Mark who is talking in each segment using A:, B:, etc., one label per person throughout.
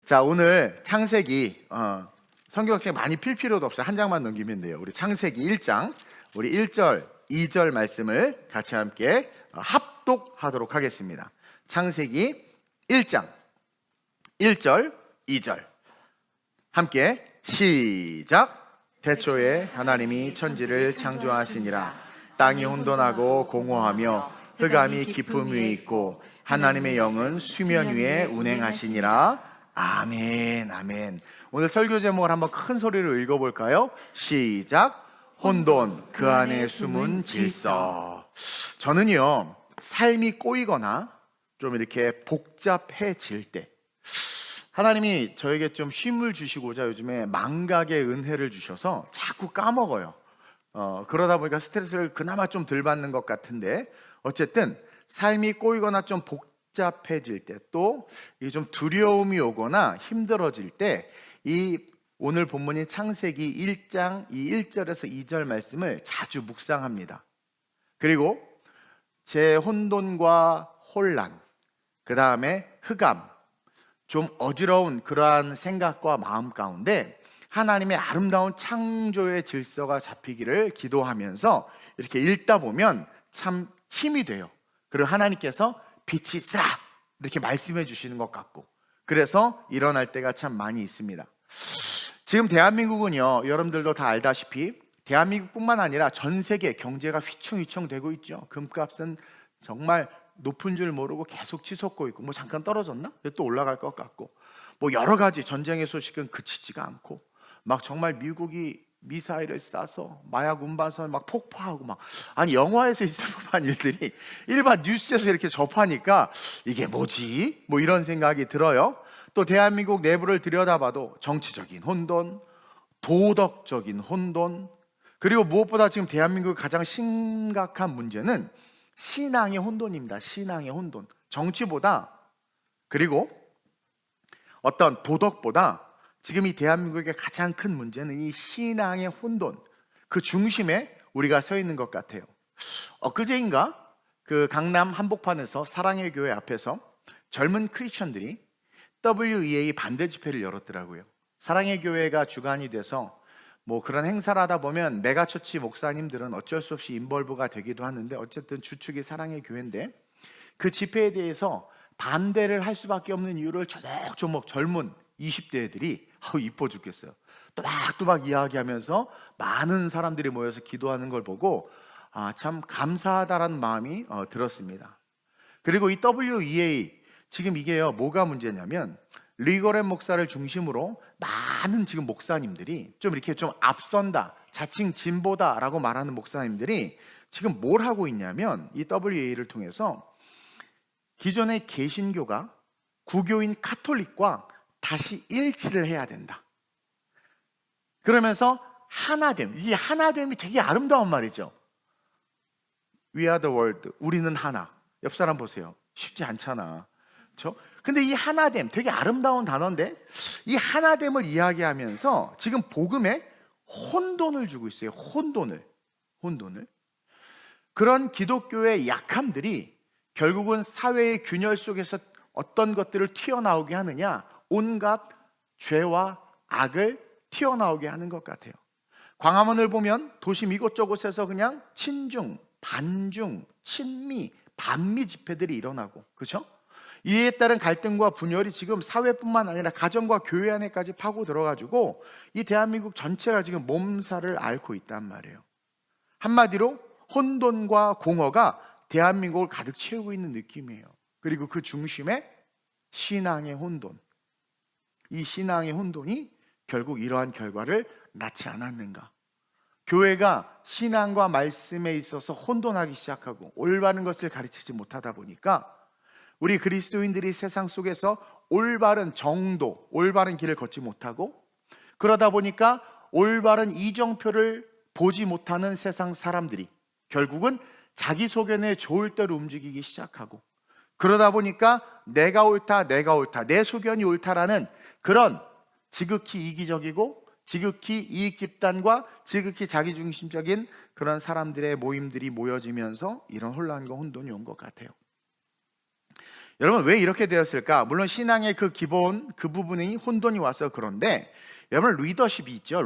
A: 자, 오늘 창세기 성경책 많이 필 필요도 없어요. 한 장만 넘기면 돼요. 우리 창세기 1장 우리 1절 2절 말씀을 같이 함께 합독하도록 하겠습니다. 창세기 1장 1절 2절 함께 시작. 태초에 하나님이 천지를 창조하시니라. 땅이 혼돈하고 공허하며 흑암이 깊음 위에 있고 하나님의 영은 수면 위에 운행하시니라. 아멘, 아멘. 오늘 설교 제목을 한번 큰 소리로 읽어볼까요? 시작. 혼돈, 그 안에 숨은 질서. 저는요, 삶이 꼬이거나 좀 이렇게 복잡해질 때 하나님이 저에게 좀 쉼을 주시고자 요즘에 망각의 은혜를 주셔서 자꾸 까먹어요. 그러다 보니까 스트레스를 그나마 좀 덜 받는 것 같은데, 어쨌든 삶이 꼬이거나 좀 복잡해질 때, 또 좀 두려움이 오거나 힘들어질 때 이 오늘 본문인 창세기 1장 이 1절에서 2절 말씀을 자주 묵상합니다. 그리고 제 혼돈과 혼란, 그 다음에 흑암, 좀 어지러운 그러한 생각과 마음 가운데 하나님의 아름다운 창조의 질서가 잡히기를 기도하면서 이렇게 읽다 보면 참 힘이 돼요. 그리고 하나님께서 빛이 있으라 이렇게 말씀해 주시는 것 같고, 그래서 일어날 때가 참 많이 있습니다. 지금 대한민국은요, 여러분들도 다 알다시피 대한민국뿐만 아니라 전 세계 경제가 휘청휘청 되고 있죠. 금값은 정말 높은 줄 모르고 계속 치솟고 있고, 뭐 잠깐 떨어졌나? 또 올라갈 것 같고, 뭐 여러 가지 전쟁의 소식은 그치지가 않고, 막 정말 미국이 미사일을 쏴서 마약 운반선 막 폭파하고, 막 아니 영화에서 있을 법한 일들이 일반 뉴스에서 이렇게 접하니까 이게 뭐지? 뭐 이런 생각이 들어요. 또 대한민국 내부를 들여다봐도 정치적인 혼돈, 도덕적인 혼돈, 그리고 무엇보다 지금 대한민국의 가장 심각한 문제는 신앙의 혼돈입니다. 신앙의 혼돈. 정치보다, 그리고 어떤 도덕보다 지금 이 대한민국의 가장 큰 문제는 이 신앙의 혼돈, 그 중심에 우리가 서 있는 것 같아요. 엊그제인가 그 강남 한복판에서 사랑의 교회 앞에서 젊은 크리스천들이 WEA 반대 집회를 열었더라고요. 사랑의 교회가 주관이 돼서 뭐 그런 행사를 하다 보면 메가처치 목사님들은 어쩔 수 없이 인벌브가 되기도 하는데, 어쨌든 주축이 사랑의 교회인데, 그 집회에 대해서 반대를 할 수밖에 없는 이유를 조목조목 젊은 20대들이 이뻐 죽겠어요. 또박또박 이야기하면서 많은 사람들이 모여서 기도하는 걸 보고 참 감사하다라는 마음이 들었습니다. 그리고 이 WEA 지금 이게요, 뭐가 문제냐면 리거렌 목사를 중심으로 많은 지금 목사님들이 좀 이렇게 좀 앞선다, 자칭 진보다라고 말하는 목사님들이 지금 뭘 하고 있냐면, 이 WEA를 통해서 기존의 개신교가 구교인 카톨릭과 다시 일치를 해야 된다. 그러면서 하나됨, 이 하나됨이 되게 아름다운 말이죠. We are the world, 우리는 하나. 옆 사람 보세요. 쉽지 않잖아. 그렇죠? 근데 이 하나됨 되게 아름다운 단어인데, 이 하나됨을 이야기하면서 지금 복음에 혼돈을 주고 있어요. 혼돈을. 그런 기독교의 약함들이 결국은 사회의 균열 속에서 어떤 것들을 튀어나오게 하느냐, 온갖 죄와 악을 튀어나오게 하는 것 같아요. 광화문을 보면 도심 이곳저곳에서 그냥 친중, 반중, 친미, 반미 집회들이 일어나고, 그렇죠? 이에 따른 갈등과 분열이 지금 사회뿐만 아니라 가정과 교회 안에까지 파고 들어가지고 이 대한민국 전체가 지금 몸살을 앓고 있단 말이에요. 한마디로 혼돈과 공허가 대한민국을 가득 채우고 있는 느낌이에요. 그리고 그 중심에 신앙의 혼돈, 이 신앙의 혼돈이 결국 이러한 결과를 낳지 않았는가. 교회가 신앙과 말씀에 있어서 혼돈하기 시작하고 올바른 것을 가르치지 못하다 보니까 우리 그리스도인들이 세상 속에서 올바른 정도, 올바른 길을 걷지 못하고, 그러다 보니까 올바른 이정표를 보지 못하는 세상 사람들이 결국은 자기 소견에 좋을 대로 움직이기 시작하고, 그러다 보니까 내가 옳다, 내 소견이 옳다라는 그런 지극히 이기적이고 지극히 이익 집단과 지극히 자기중심적인 그런 사람들의 모임들이 모여지면서 이런 혼란과 혼돈이 온 것 같아요. 여러분 왜 이렇게 되었을까? 물론 신앙의 그 기본 그 부분이 혼돈이 와서 그런데 여러분 리더십이 있죠.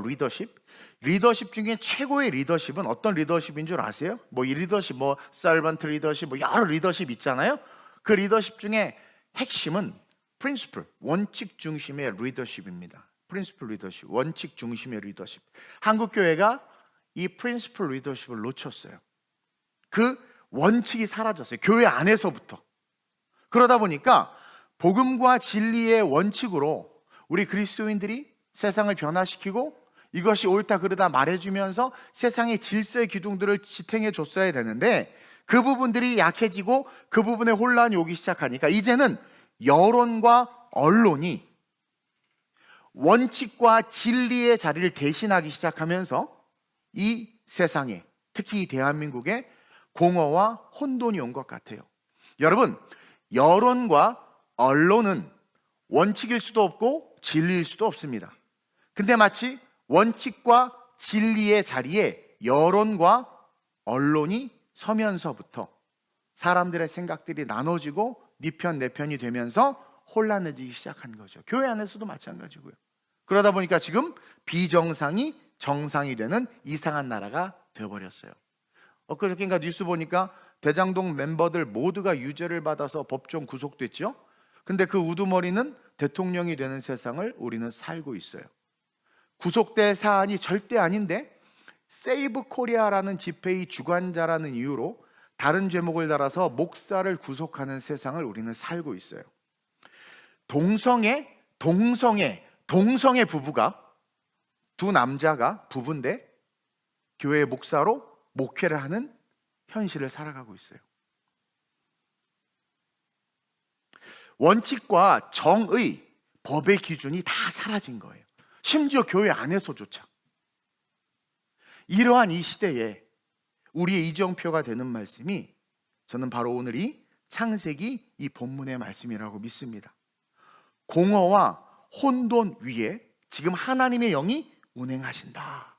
A: 리더십 중에 최고의 리더십은 어떤 리더십인 줄 아세요? 뭐 이 리더십, 뭐 서번트 리더십, 뭐 여러 리더십 있잖아요. 그 리더십 중에 핵심은 프린시플, 원칙 중심의 리더십입니다. 프린시플 리더십, 원칙 중심의 리더십. 한국 교회가 이 프린시플 리더십을 놓쳤어요. 그 원칙이 사라졌어요. 교회 안에서부터. 그러다 보니까 복음과 진리의 원칙으로 우리 그리스도인들이 세상을 변화시키고 이것이 옳다 그르다 말해주면서 세상의 질서의 기둥들을 지탱해 줬어야 되는데 그 부분들이 약해지고 그 부분에 혼란이 오기 시작하니까 이제는 여론과 언론이 원칙과 진리의 자리를 대신하기 시작하면서 이 세상에, 특히 이 대한민국에 공허와 혼돈이 온 것 같아요. 여러분, 여론과 언론은 원칙일 수도 없고 진리일 수도 없습니다. 근데 마치 원칙과 진리의 자리에 여론과 언론이 서면서부터 사람들의 생각들이 나눠지고 네 편 내 편이 되면서 혼란해지기 시작한 거죠. 교회 안에서도 마찬가지고요. 그러다 보니까 지금 비정상이 정상이 되는 이상한 나라가 되어버렸어요. 엊그저께인가 뉴스 보니까 대장동 멤버들 모두가 유죄를 받아서 법정 구속됐죠. 근데 그 우두머리는 대통령이 되는 세상을 우리는 살고 있어요. 구속될 사안이 절대 아닌데 세이브 코리아라는 집회의 주관자라는 이유로 다른 제목을 달아서 목사를 구속하는 세상을 우리는 살고 있어요. 동성애 부부가, 두 남자가 부부인데 교회 목사로 목회를 하는 현실을 살아가고 있어요. 원칙과 정의, 법의 기준이 다 사라진 거예요. 심지어 교회 안에서조차. 이러한 이 시대에 우리의 이정표가 되는 말씀이 저는 바로 오늘 이 창세기 이 본문의 말씀이라고 믿습니다. 공허와 혼돈 위에 지금 하나님의 영이 운행하신다.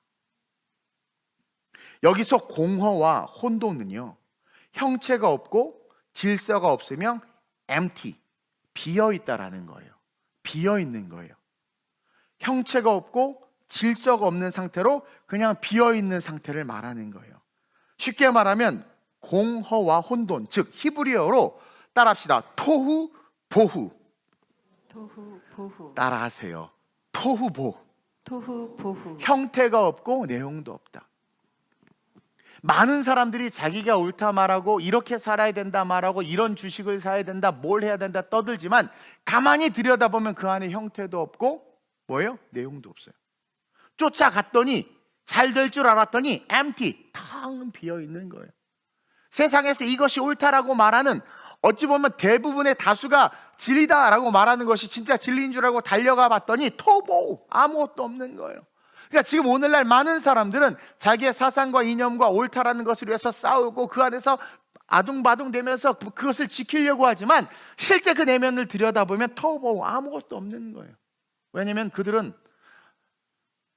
A: 여기서 공허와 혼돈은요, 형체가 없고 질서가 없으면 empty, 비어있다라는 거예요. 비어있는 거예요. 형체가 없고 질서가 없는 상태로 그냥 비어있는 상태를 말하는 거예요. 쉽게 말하면 공허와 혼돈, 즉 히브리어로 따라합시다. 토후 보후.
B: 토후 보후.
A: 따라하세요. 토후 보후.
B: 토후 보후.
A: 형태가 없고 내용도 없다. 많은 사람들이 자기가 옳다 말하고 이렇게 살아야 된다 말하고 이런 주식을 사야 된다, 뭘 해야 된다 떠들지만 가만히 들여다보면 그 안에 형태도 없고 뭐예요? 내용도 없어요. 쫓아갔더니 잘 될 줄 알았더니 empty, 텅 비어있는 거예요. 세상에서 이것이 옳다라고 말하는, 어찌 보면 대부분의 다수가 진리다라고 말하는 것이 진짜 진리인 줄 알고 달려가 봤더니 토보, 아무것도 없는 거예요. 그러니까 지금 오늘날 많은 사람들은 자기의 사상과 이념과 옳다라는 것을 위해서 싸우고 그 안에서 아둥바둥 되면서 그것을 지키려고 하지만 실제 그 내면을 들여다보면 토보, 아무것도 없는 거예요. 왜냐하면 그들은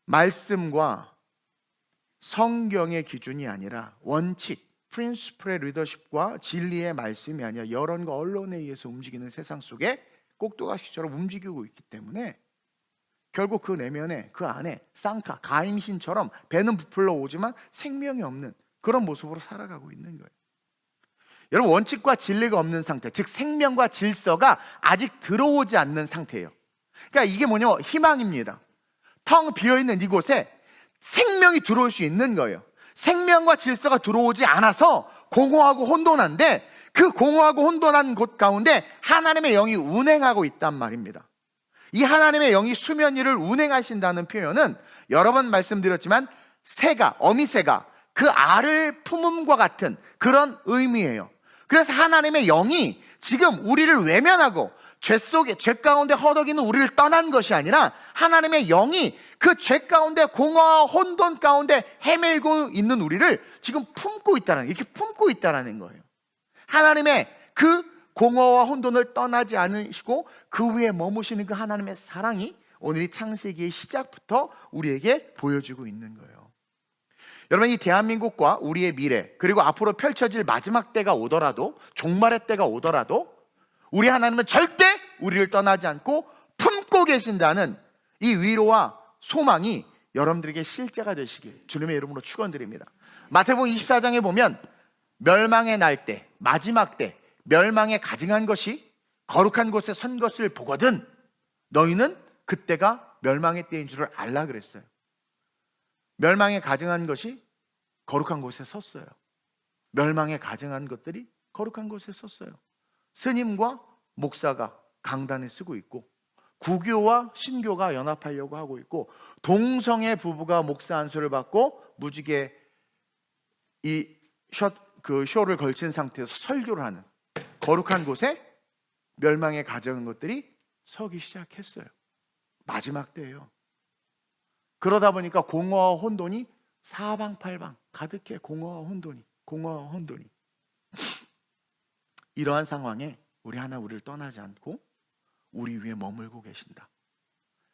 A: 말씀과 성경의 기준이 아니라 원칙, 프린시플의 리더십과 진리의 말씀이 아니라 여론과 언론에 의해서 움직이는 세상 속에 꼭두가시처럼 움직이고 있기 때문에 결국 그 내면에, 그 안에 쌍카, 가임신처럼 배는 부풀러 오지만 생명이 없는 그런 모습으로 살아가고 있는 거예요. 여러분, 원칙과 진리가 없는 상태, 즉 생명과 질서가 아직 들어오지 않는 상태예요. 그러니까 이게 뭐냐면 희망입니다. 텅 비어있는 이곳에 생명이 들어올 수 있는 거예요. 생명과 질서가 들어오지 않아서 공허하고 혼돈한데 그 공허하고 혼돈한 곳 가운데 하나님의 영이 운행하고 있단 말입니다. 이 하나님의 영이 수면 위를 운행하신다는 표현은 여러 번 말씀드렸지만 새가, 어미새가 그 알을 품음과 같은 그런 의미예요. 그래서 하나님의 영이 지금 우리를 외면하고 죄 가운데 허덕이는 우리를 떠난 것이 아니라 하나님의 영이 그 죄 가운데 공허와 혼돈 가운데 헤매고 있는 우리를 지금 품고 있다는, 이렇게 품고 있다는 거예요. 하나님의 그 공허와 혼돈을 떠나지 않으시고 그 위에 머무시는 그 하나님의 사랑이 오늘 이 창세기의 시작부터 우리에게 보여주고 있는 거예요. 여러분, 이 대한민국과 우리의 미래, 그리고 앞으로 펼쳐질 마지막 때가 오더라도, 종말의 때가 오더라도 우리 하나님은 절대 우리를 떠나지 않고 품고 계신다는 이 위로와 소망이 여러분들에게 실제가 되시길 주님의 이름으로 축원드립니다. 마태복음 24장에 보면 멸망의 날 때, 마지막 때 멸망에 가증한 것이 거룩한 곳에 선 것을 보거든 너희는 그때가 멸망의 때인 줄을 알라 그랬어요. 멸망에 가증한 것이 거룩한 곳에 섰어요. 멸망에 가증한 것들이 거룩한 곳에 섰어요. 스님과 목사가 강단에 쓰고 있고, 구교와 신교가 연합하려고 하고 있고, 동성애 부부가 목사 안수를 받고 무지개 그 쇼를 걸친 상태에서 설교를 하는 거룩한 곳에 멸망에 가증한 것들이 서기 시작했어요. 마지막 때예요. 그러다 보니까 공허와 혼돈이 사방팔방 가득해. 공허와 혼돈이. 이러한 상황에 우리 하나 우리를 떠나지 않고 우리 위에 머물고 계신다.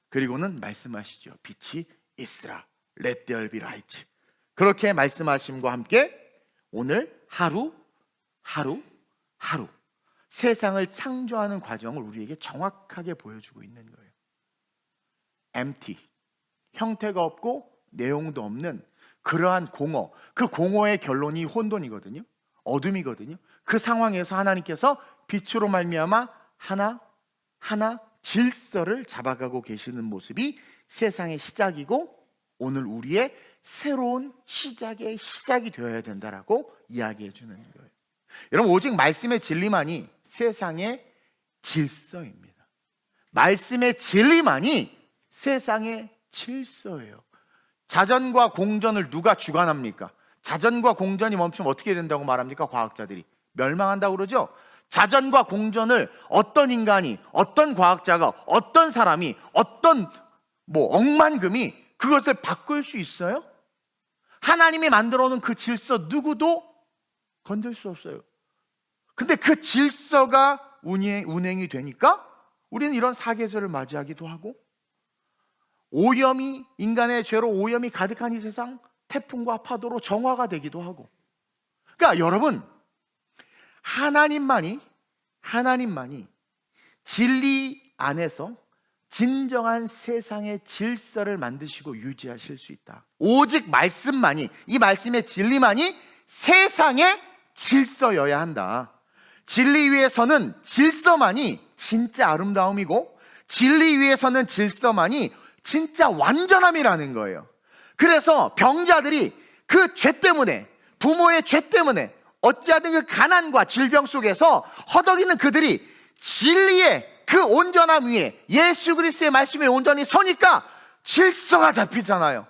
A: 그리고는 말씀하시죠. 빛이 있으라. Let there be light. 그렇게 말씀하심과 함께 오늘 하루 세상을 창조하는 과정을 우리에게 정확하게 보여주고 있는 거예요. empty, 형태가 없고 내용도 없는 그러한 공허, 그 공허의 결론이 혼돈이거든요. 어둠이거든요. 그 상황에서 하나님께서 빛으로 말미암아 하나 질서를 잡아가고 계시는 모습이 세상의 시작이고 오늘 우리의 새로운 시작의 시작이 되어야 된다라고 이야기해 주는 거예요. 여러분, 오직 말씀의 진리만이 세상의 질서입니다. 말씀의 진리만이 세상의 질서예요. 자전과 공전을 누가 주관합니까? 자전과 공전이 멈추면 어떻게 된다고 말합니까? 과학자들이 멸망한다고 그러죠. 자전과 공전을 어떤 인간이, 어떤 과학자가, 어떤 사람이, 어떤 억만금이 그것을 바꿀 수 있어요? 하나님이 만들어 놓은 그 질서 누구도 건들 수 없어요. 근데 그 질서가 운행이 되니까 우리는 이런 사계절을 맞이하기도 하고, 오염이, 인간의 죄로 오염이 가득한 이 세상 태풍과 파도로 정화가 되기도 하고. 그러니까 여러분, 하나님만이 진리 안에서 진정한 세상의 질서를 만드시고 유지하실 수 있다. 오직 말씀만이, 이 말씀의 진리만이 세상의 질서여야 한다. 진리 위에서는 질서만이 진짜 아름다움이고, 진리 위에서는 질서만이 진짜 완전함이라는 거예요. 그래서 병자들이 그 죄 때문에, 부모의 죄 때문에 어찌하든 그 가난과 질병 속에서 허덕이는 그들이 진리의 그 온전함 위에 예수 그리스도의 말씀에 온전히 서니까 질서가 잡히잖아요.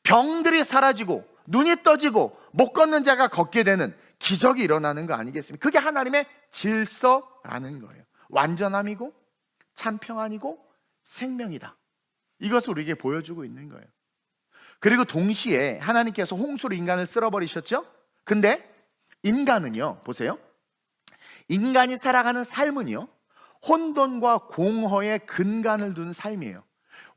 A: 병들이 사라지고 눈이 떠지고 못 걷는 자가 걷게 되는 기적이 일어나는 거 아니겠습니까? 그게 하나님의 질서라는 거예요. 완전함이고 참 평안이고 생명이다. 이것을 우리에게 보여주고 있는 거예요. 그리고 동시에 하나님께서 홍수로 인간을 쓸어버리셨죠? 근데 인간은요, 보세요. 인간이 살아가는 삶은요, 혼돈과 공허의 근간을 둔 삶이에요.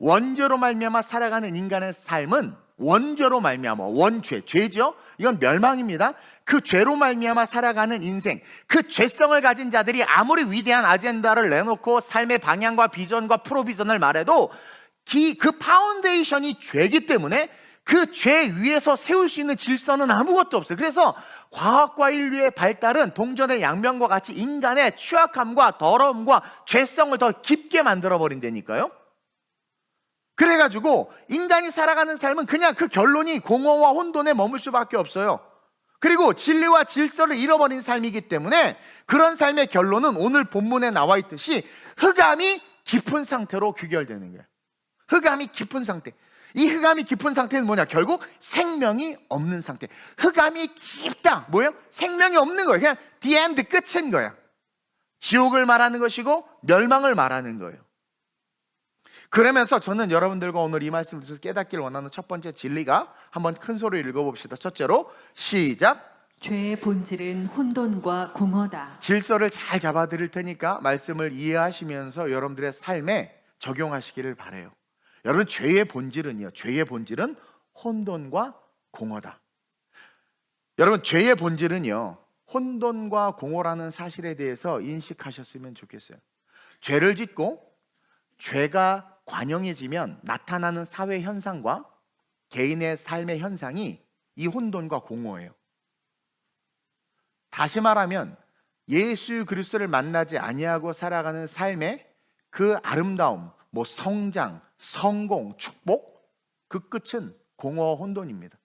A: 원죄로 말미암아 살아가는 인간의 삶은 원죄로 말미암아, 원죄, 죄죠. 이건 멸망입니다. 그 죄로 말미암아 살아가는 인생, 그 죄성을 가진 자들이 아무리 위대한 아젠다를 내놓고 삶의 방향과 비전과 프로비전을 말해도 그 파운데이션이 죄이기 때문에 그 죄 위에서 세울 수 있는 질서는 아무것도 없어요. 그래서 과학과 인류의 발달은 동전의 양면과 같이 인간의 취약함과 더러움과 죄성을 더 깊게 만들어버린다니까요. 그래가지고 인간이 살아가는 삶은 그냥 그 결론이 공허와 혼돈에 머물 수밖에 없어요. 그리고 진리와 질서를 잃어버린 삶이기 때문에 그런 삶의 결론은 오늘 본문에 나와 있듯이 흑암이 깊은 상태로 귀결되는 거예요. 흑암이 깊은 상태. 이 흑암이 깊은 상태는 뭐냐? 결국 생명이 없는 상태. 흑암이 깊다. 뭐예요? 생명이 없는 거예요. 그냥 the end, 끝인 거야. 지옥을 말하는 것이고 멸망을 말하는 거예요. 그러면서 저는 여러분들과 오늘 이 말씀을 통해서 깨닫기를 원하는 첫 번째 진리가, 한번 큰 소리로 읽어봅시다. 첫째로 시작.
B: 죄의 본질은 혼돈과 공허다.
A: 질서를 잘 잡아드릴 테니까 말씀을 이해하시면서 여러분들의 삶에 적용하시기를 바라요. 여러분, 죄의 본질은요, 죄의 본질은 혼돈과 공허다. 여러분, 죄의 본질은요, 혼돈과 공허라는 사실에 대해서 인식하셨으면 좋겠어요. 죄를 짓고 죄가 관영해지면 나타나는 사회 현상과 개인의 삶의 현상이 이 혼돈과 공허예요. 다시 말하면 예수 그리스도를 만나지 아니하고 살아가는 삶의 그 아름다움, 성장, 성공, 축복, 그 끝은 공허 혼돈입니다.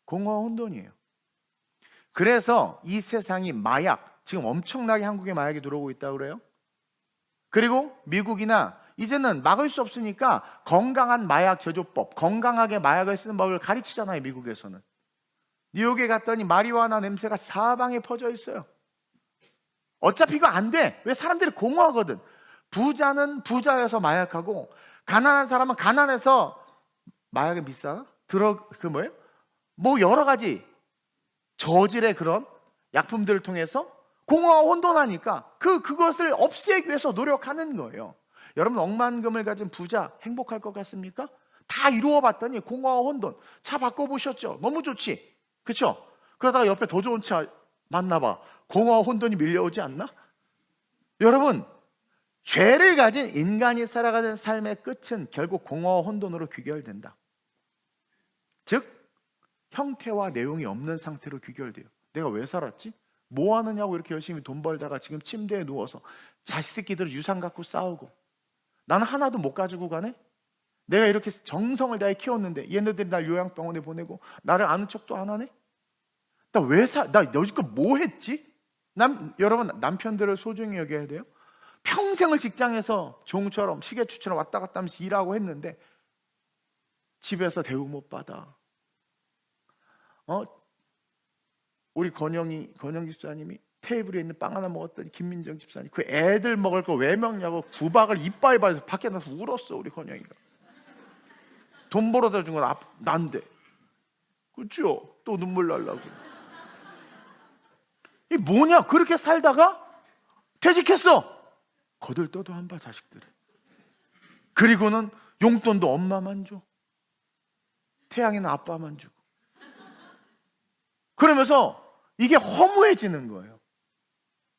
A: 공허 혼돈이에요. 그래서 이 세상이 마약, 지금 엄청나게 한국에 마약이 들어오고 있다고 그래요. 그리고 미국이나 이제는 막을 수 없으니까 건강한 마약 제조법, 건강하게 마약을 쓰는 법을 가르치잖아요. 미국에서는. 뉴욕에 갔더니 마리화나 냄새가 사방에 퍼져 있어요. 어차피 이거 안 돼. 왜? 사람들이 공허하거든. 부자는 부자여서 마약하고 가난한 사람은 가난해서 마약이 비싸? 여러 가지 저질의 그런 약품들을 통해서 공허와 혼돈하니까 그것을 없애기 위해서 노력하는 거예요. 여러분, 억만금을 가진 부자 행복할 것 같습니까? 다 이루어 봤더니 공허와 혼돈. 차 바꿔보셨죠? 너무 좋지, 그렇죠? 그러다가 옆에 더 좋은 차 만나봐. 공허와 혼돈이 밀려오지 않나? 여러분, 죄를 가진 인간이 살아가는 삶의 끝은 결국 공허와 혼돈으로 귀결된다. 즉 형태와 내용이 없는 상태로 귀결돼요. 내가 왜 살았지? 뭐 하느냐고 이렇게 열심히 돈 벌다가 지금 침대에 누워서 자식 새끼들 유산 갖고 싸우고, 나는 하나도 못 가지고 가네? 내가 이렇게 정성을 다해 키웠는데 얘네들이 날 요양병원에 보내고 나를 아는 척도 안 하네? 나 여지껏 뭐 했지? 여러분, 남편들을 소중히 여겨야 돼요. 평생을 직장에서 종처럼 시계추처럼 왔다 갔다 하면서 일하고 했는데 집에서 대우 못 받아. 우리 건영 집사님이 테이블에 있는 빵 하나 먹었더니 김민정 집사님 그 애들 먹을 거 왜 먹냐고 구박을 이빠이 봐서 밖에 나서 울었어. 우리 건영이가 돈 벌어다 준 건 난데, 그렇죠? 또 눈물 날라고. 이 뭐냐? 그렇게 살다가 퇴직했어. 거들떠도 안 봐, 자식들을. 그리고는 용돈도 엄마만 줘. 태양이는 아빠만 주고. 그러면서 이게 허무해지는 거예요.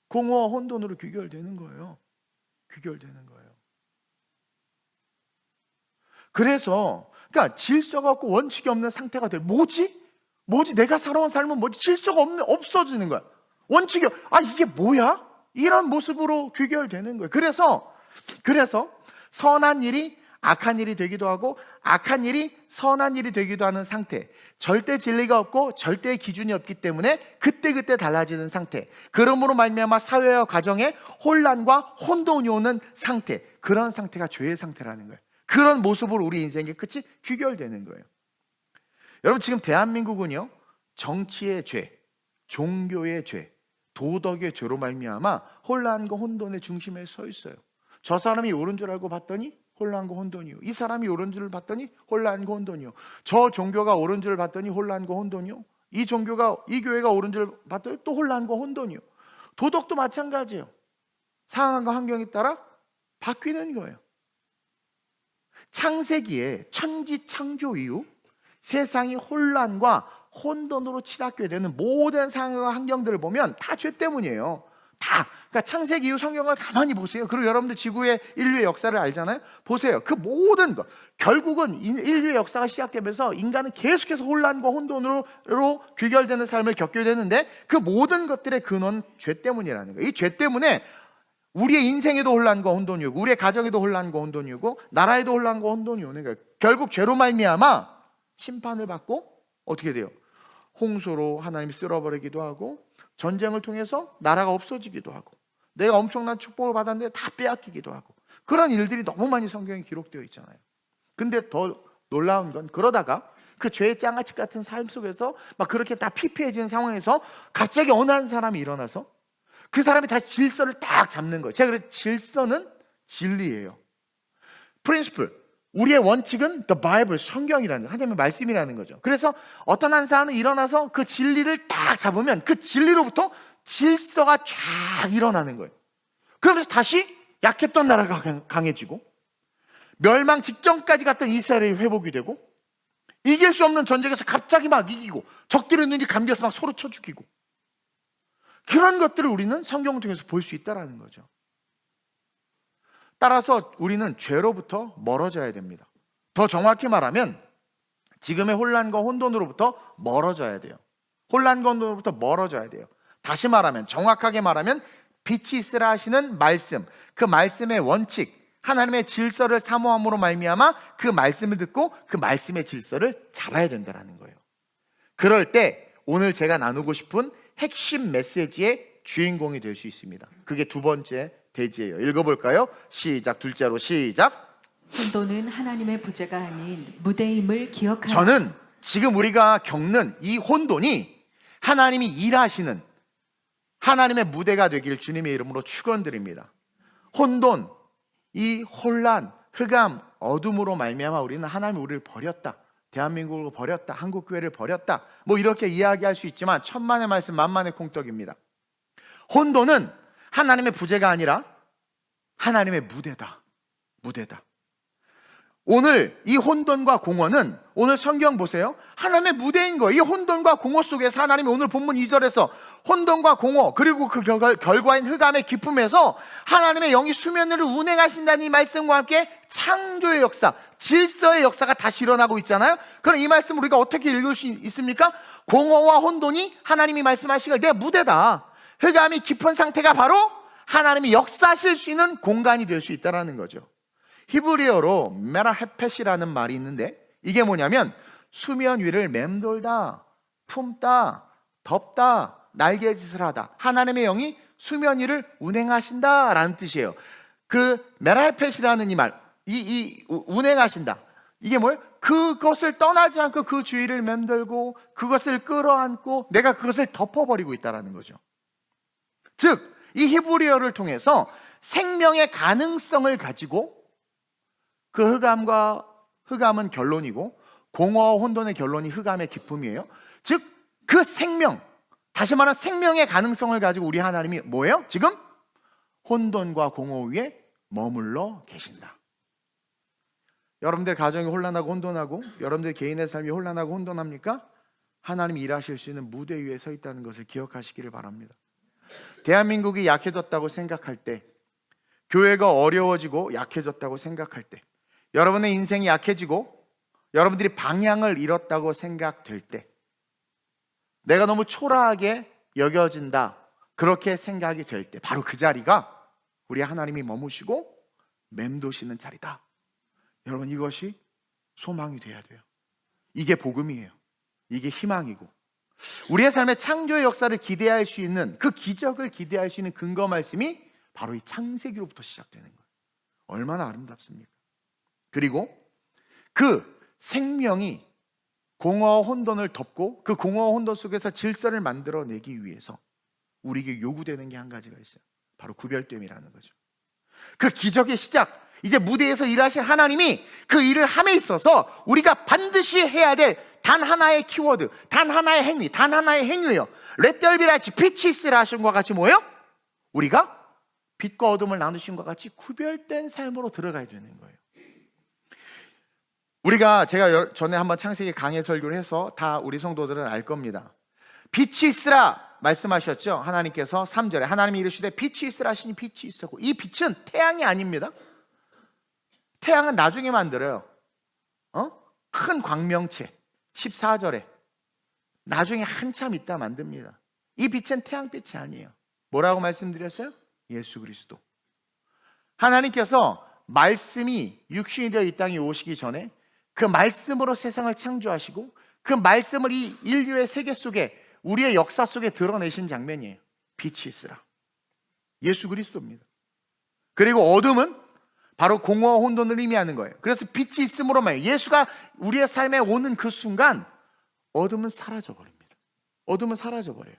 A: 공허와 혼돈으로 귀결되는 거예요. 귀결되는 거예요. 그래서 그러니까 질서가 없고 원칙이 없는 상태가 돼. 뭐지? 내가 살아온 삶은 뭐지? 질서가 없어지는 거야. 원칙이 이게 뭐야? 이런 모습으로 귀결되는 거예요. 그래서 선한 일이 악한 일이 되기도 하고 악한 일이 선한 일이 되기도 하는 상태, 절대 진리가 없고 절대 기준이 없기 때문에 그때그때 달라지는 상태, 그러므로 말미암아 사회와 가정에 혼란과 혼돈이 오는 상태, 그런 상태가 죄의 상태라는 거예요. 그런 모습으로 우리 인생의 끝이 귀결되는 거예요. 여러분, 지금 대한민국은요, 정치의 죄, 종교의 죄, 도덕의 죄로 말미암아 혼란과 혼돈의 중심에 서 있어요. 저 사람이 옳은 줄 알고 봤더니 혼란과 혼돈이요. 이 사람이 옳은 줄 봤더니 혼란과 혼돈이요. 저 종교가 옳은 줄 봤더니 혼란과 혼돈이요. 이 교회가 옳은 줄 봤더니 또 혼란과 혼돈이요. 도덕도 마찬가지예요. 상황과 환경에 따라 바뀌는 거예요. 창세기에 천지 창조 이후 세상이 혼란과 혼돈으로 치닫게 되는 모든 상황과 환경들을 보면 다 죄 때문이에요. 다. 그러니까 창세기 이후 성경을 가만히 보세요. 그리고 여러분들 지구의 인류의 역사를 알잖아요. 보세요. 그 모든 것, 결국은 인류의 역사가 시작되면서 인간은 계속해서 혼란과 혼돈으로 귀결되는 삶을 겪게 되는데 그 모든 것들의 근원 죄 때문이라는 거예요. 이 죄 때문에 우리의 인생에도 혼란과 혼돈이 오고 우리의 가정에도 혼란과 혼돈이 오고 나라에도 혼란과 혼돈이 오는 거예요. 결국 죄로 말미암아 심판을 받고 어떻게 돼요? 홍수로 하나님이 쓸어버리기도 하고 전쟁을 통해서 나라가 없어지기도 하고 내가 엄청난 축복을 받았는데 다 빼앗기기도 하고 그런 일들이 너무 많이 성경에 기록되어 있잖아요. 근데 더 놀라운 건 그러다가 그 죄의 장아찌 같은 삶 속에서 막 그렇게 다 피폐해진 상황에서 갑자기 어느 한 사람이 일어나서 그 사람이 다시 질서를 딱 잡는 거예요. 제가 그래서 질서는 진리예요. 프린시플, 우리의 원칙은 The Bible, 성경이라는 하나님의 말씀이라는 거죠. 그래서 어떤 한 사람이 일어나서 그 진리를 딱 잡으면 그 진리로부터 질서가 쫙 일어나는 거예요. 그러면서 다시 약했던 나라가 강해지고 멸망 직전까지 갔던 이스라엘이 회복이 되고 이길 수 없는 전쟁에서 갑자기 막 이기고 적들의 눈이 감겨서 막 서로 쳐 죽이고 그런 것들을 우리는 성경을 통해서 볼 수 있다는 거죠. 따라서 우리는 죄로부터 멀어져야 됩니다. 더 정확히 말하면 지금의 혼란과 혼돈으로부터 멀어져야 돼요. 혼란과 혼돈으로부터 멀어져야 돼요. 다시 말하면, 정확하게 말하면 빛이 있으라 하시는 말씀, 그 말씀의 원칙, 하나님의 질서를 사모함으로 말미암아 그 말씀을 듣고 그 말씀의 질서를 잡아야 된다는 거예요. 그럴 때 오늘 제가 나누고 싶은 핵심 메시지의 주인공이 될 수 있습니다. 그게 두 번째 대지예요. 읽어볼까요? 시작. 둘째로 시작.
B: 혼돈은 하나님의 부재가 아닌 무대임을 기억하라.
A: 저는 지금 우리가 겪는 이 혼돈이 하나님이 일하시는 하나님의 무대가 되길 주님의 이름으로 축원드립니다. 혼돈, 이 혼란, 흑암, 어둠으로 말미암아 우리는 하나님이 우리를 버렸다, 대한민국을 버렸다, 한국교회를 버렸다, 뭐 이렇게 이야기할 수 있지만 천만의 말씀 만만의 콩떡입니다. 혼돈은 하나님의 부재가 아니라 하나님의 무대다. 무대다. 오늘 이 혼돈과 공허는, 오늘 성경 보세요, 하나님의 무대인 거예요. 이 혼돈과 공허 속에서 하나님이 오늘 본문 2절에서 혼돈과 공허, 그리고 그 결과인 흑암의 기쁨에서 하나님의 영이 수면 위를 운행하신다는 이 말씀과 함께 창조의 역사, 질서의 역사가 다시 일어나고 있잖아요. 그럼 이 말씀을 우리가 어떻게 읽을 수 있습니까? 공허와 혼돈이 하나님이 말씀하시길 내 무대다, 흑암이 깊은 상태가 바로 하나님이 역사하실 수 있는 공간이 될 수 있다는 거죠. 히브리어로 메라헤펫이라는 말이 있는데, 이게 뭐냐면 수면 위를 맴돌다, 품다, 덮다, 날개짓을 하다, 하나님의 영이 수면 위를 운행하신다라는 뜻이에요. 그 메라헤펫이라는 이 말, 운행하신다, 이게 뭐예요? 그것을 떠나지 않고 그 주위를 맴돌고 그것을 끌어안고 내가 그것을 덮어버리고 있다는 거죠. 즉, 이 히브리어를 통해서 생명의 가능성을 가지고, 그 흑암은 결론이고 공허와 혼돈의 결론이 흑암의 기쁨이에요. 즉, 그 생명, 다시 말하면 생명의 가능성을 가지고 우리 하나님이 뭐예요? 지금 혼돈과 공허 위에 머물러 계신다. 여러분들 가정이 혼란하고 혼돈하고 여러분들 개인의 삶이 혼란하고 혼돈합니까? 하나님이 일하실 수 있는 무대 위에 서 있다는 것을 기억하시기를 바랍니다. 대한민국이 약해졌다고 생각할 때, 교회가 어려워지고 약해졌다고 생각할 때, 여러분의 인생이 약해지고 여러분들이 방향을 잃었다고 생각될 때, 내가 너무 초라하게 여겨진다, 그렇게 생각이 될 때, 바로 그 자리가 우리 하나님이 머무시고 맴도시는 자리다. 여러분, 이것이 소망이 돼야 돼요. 이게 복음이에요. 이게 희망이고, 우리의 삶의 창조의 역사를 기대할 수 있는, 그 기적을 기대할 수 있는 근거 말씀이 바로 이 창세기로부터 시작되는 거예요. 얼마나 아름답습니까? 그리고 그 생명이 공허와 혼돈을 덮고 그 공허와 혼돈 속에서 질서를 만들어내기 위해서 우리에게 요구되는 게 한 가지가 있어요. 바로 구별됨이라는 거죠. 그 기적의 시작, 이제 무대에서 일하실 하나님이 그 일을 함에 있어서 우리가 반드시 해야 될 단 하나의 키워드, 단 하나의 행위, 단 하나의 행위예요. 렛더비라치 빛이 있으라 하신 것과 같이 뭐예요? 우리가 빛과 어둠을 나누신 것과 같이 구별된 삶으로 들어가야 되는 거예요. 제가 전에 한번 창세기 강해 설교를 해서 다 우리 성도들은 알 겁니다. 빛이 있으라 말씀하셨죠. 하나님께서 3절에 하나님이 이르시되 빛이 있으라 하시니 빛이 있었고, 이 빛은 태양이 아닙니다. 태양은 나중에 만들어요. 큰 광명체 14절에 나중에 한참 있다 만듭니다. 이 빛은 태양빛이 아니에요. 뭐라고 말씀드렸어요? 예수 그리스도. 하나님께서 말씀이 육신이 되어 이 땅에 오시기 전에 그 말씀으로 세상을 창조하시고 그 말씀을 이 인류의 세계 속에, 우리의 역사 속에 드러내신 장면이에요. 빛이 있으라. 예수 그리스도입니다. 그리고 어둠은 바로 공허와 혼돈을 의미하는 거예요. 그래서 빛이 있음으로만, 예수가 우리의 삶에 오는 그 순간 어둠은 사라져버립니다. 어둠은 사라져버려요.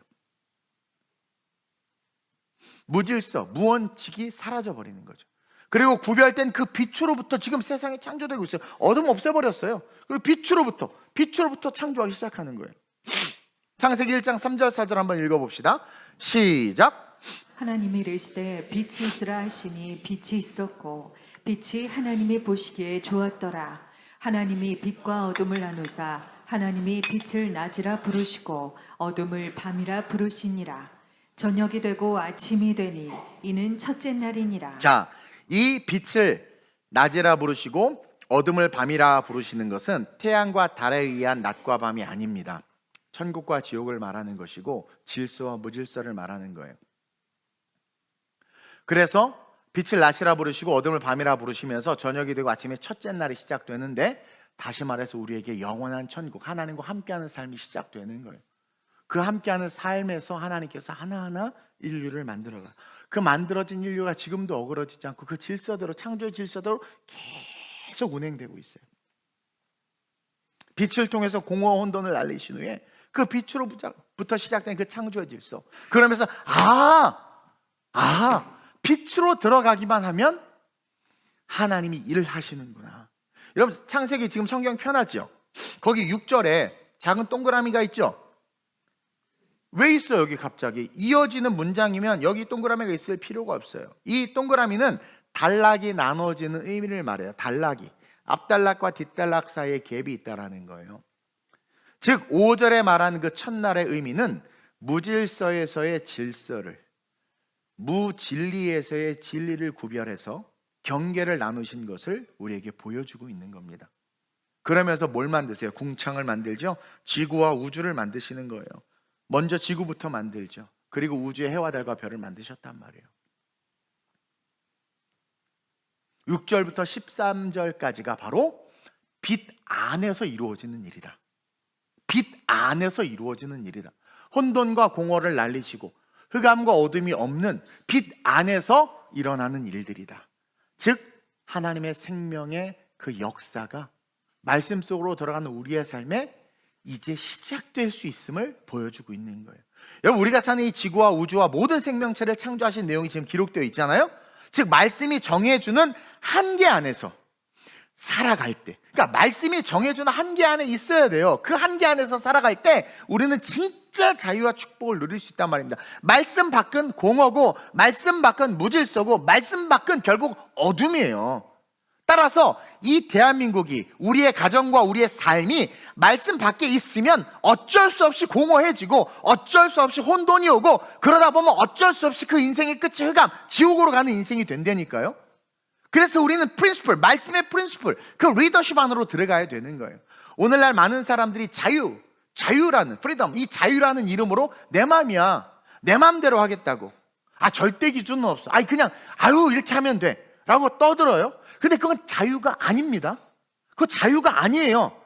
A: 무질서, 무원칙이 사라져버리는 거죠. 그리고 구별된 그 빛으로부터 지금 세상이 창조되고 있어요. 어둠 없애버렸어요. 그리고 빛으로부터 창조하기 시작하는 거예요. 창세기 1장 3절 4절 한번 읽어봅시다. 시작.
B: 하나님이 이르시되 빛이 있으라 하시니 빛이 있었고 빛이 하나님이 보시기에 좋았더라. 하나님이 빛과 어둠을 나누사 하나님이 빛을 낮이라 부르시고 어둠을 밤이라 부르시니라. 저녁이 되고 아침이 되니 이는 첫째 날이니라.
A: 자, 이 빛을 낮이라 부르시고 어둠을 밤이라 부르시는 것은 태양과 달에 의한 낮과 밤이 아닙니다. 천국과 지옥을 말하는 것이고 질서와 무질서를 말하는 거예요. 그래서 빛을 낮이라 부르시고 어둠을 밤이라 부르시면서 저녁이 되고 아침에 첫째 날이 시작되는데, 다시 말해서 우리에게 영원한 천국, 하나님과 함께하는 삶이 시작되는 거예요. 그 함께하는 삶에서 하나님께서 하나하나 인류를 만들어가. 그 만들어진 인류가 지금도 어그러지지 않고 그 질서대로, 창조의 질서대로 계속 운행되고 있어요. 빛을 통해서 공허와 혼돈을 날리신 후에 그 빛으로부터 시작된 그 창조의 질서, 그러면서 빛으로 들어가기만 하면 하나님이 일하시는구나. 여러분, 창세기 지금 성경 펴놨죠? 거기 6절에 작은 동그라미가 있죠? 왜 있어요 여기 갑자기? 이어지는 문장이면 여기 동그라미가 있을 필요가 없어요. 이 동그라미는 단락이 나눠지는 의미를 말해요. 단락이, 앞단락과 뒷단락 사이에 갭이 있다라는 거예요. 즉 5절에 말하는 그 첫날의 의미는 무질서에서의 질서를, 무진리에서의 진리를 구별해서 경계를 나누신 것을 우리에게 보여주고 있는 겁니다. 그러면서 뭘 만드세요? 궁창을 만들죠? 지구와 우주를 만드시는 거예요. 먼저 지구부터 만들죠. 그리고 우주의 해와 달과 별을 만드셨단 말이에요. 6절부터 13절까지가 바로 빛 안에서 이루어지는 일이다. 빛 안에서 이루어지는 일이다. 혼돈과 공허를 날리시고 흑암과 어둠이 없는 빛 안에서 일어나는 일들이다. 즉 하나님의 생명의 그 역사가 말씀 속으로 들어가는 우리의 삶에 이제 시작될 수 있음을 보여주고 있는 거예요. 여러분, 우리가 사는 이 지구와 우주와 모든 생명체를 창조하신 내용이 지금 기록되어 있잖아요. 즉 말씀이 정해주는 한계 안에서 살아갈 때, 그러니까 말씀이 정해주는 한계 안에 있어야 돼요. 그 한계 안에서 살아갈 때 우리는 진짜 자유와 축복을 누릴 수 있단 말입니다. 말씀 밖은 공허고, 말씀 밖은 무질서고, 말씀 밖은 결국 어둠이에요. 따라서 이 대한민국이, 우리의 가정과 우리의 삶이 말씀 밖에 있으면 어쩔 수 없이 공허해지고 어쩔 수 없이 혼돈이 오고, 그러다 보면 어쩔 수 없이 그 인생의 끝이 흑암, 지옥으로 가는 인생이 된다니까요. 그래서 우리는 프린시플, 말씀의 프린시플, 그 리더십 안으로 들어가야 되는 거예요. 오늘날 많은 사람들이 자유라는, 프리덤, 이 자유라는 이름으로 내 맘이야, 내 맘대로 하겠다고, 절대 기준은 없어, 그냥 이렇게 하면 돼 라고 떠들어요. 근데 그건 자유가 아닙니다. 그거 자유가 아니에요.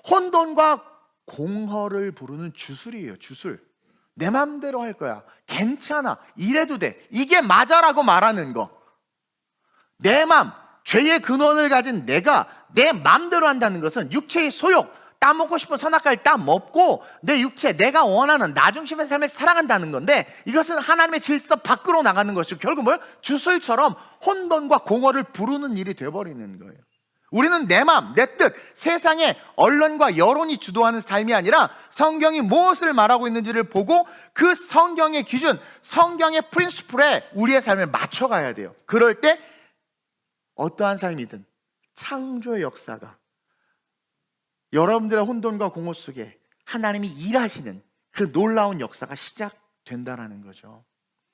A: 혼돈과 공허를 부르는 주술이에요. 주술. 내 맘대로 할 거야, 괜찮아, 이래도 돼, 이게 맞아라고 말하는 거. 내 맘, 죄의 근원을 가진 내가 내 맘대로 한다는 것은 육체의 소욕, 따먹고 싶은 선악과를 따먹고 내 육체, 내가 원하는 나 중심의 삶을 살아간다는 건데, 이것은 하나님의 질서 밖으로 나가는 것이고 결국 뭐예요? 주술처럼 혼돈과 공허를 부르는 일이 돼버리는 거예요. 우리는 내 마음, 내 뜻, 세상의 언론과 여론이 주도하는 삶이 아니라 성경이 무엇을 말하고 있는지를 보고 그 성경의 기준, 성경의 프린시플에 우리의 삶을 맞춰가야 돼요. 그럴 때 어떠한 삶이든 창조의 역사가, 여러분들의 혼돈과 공허 속에 하나님이 일하시는 그 놀라운 역사가 시작된다라는 거죠.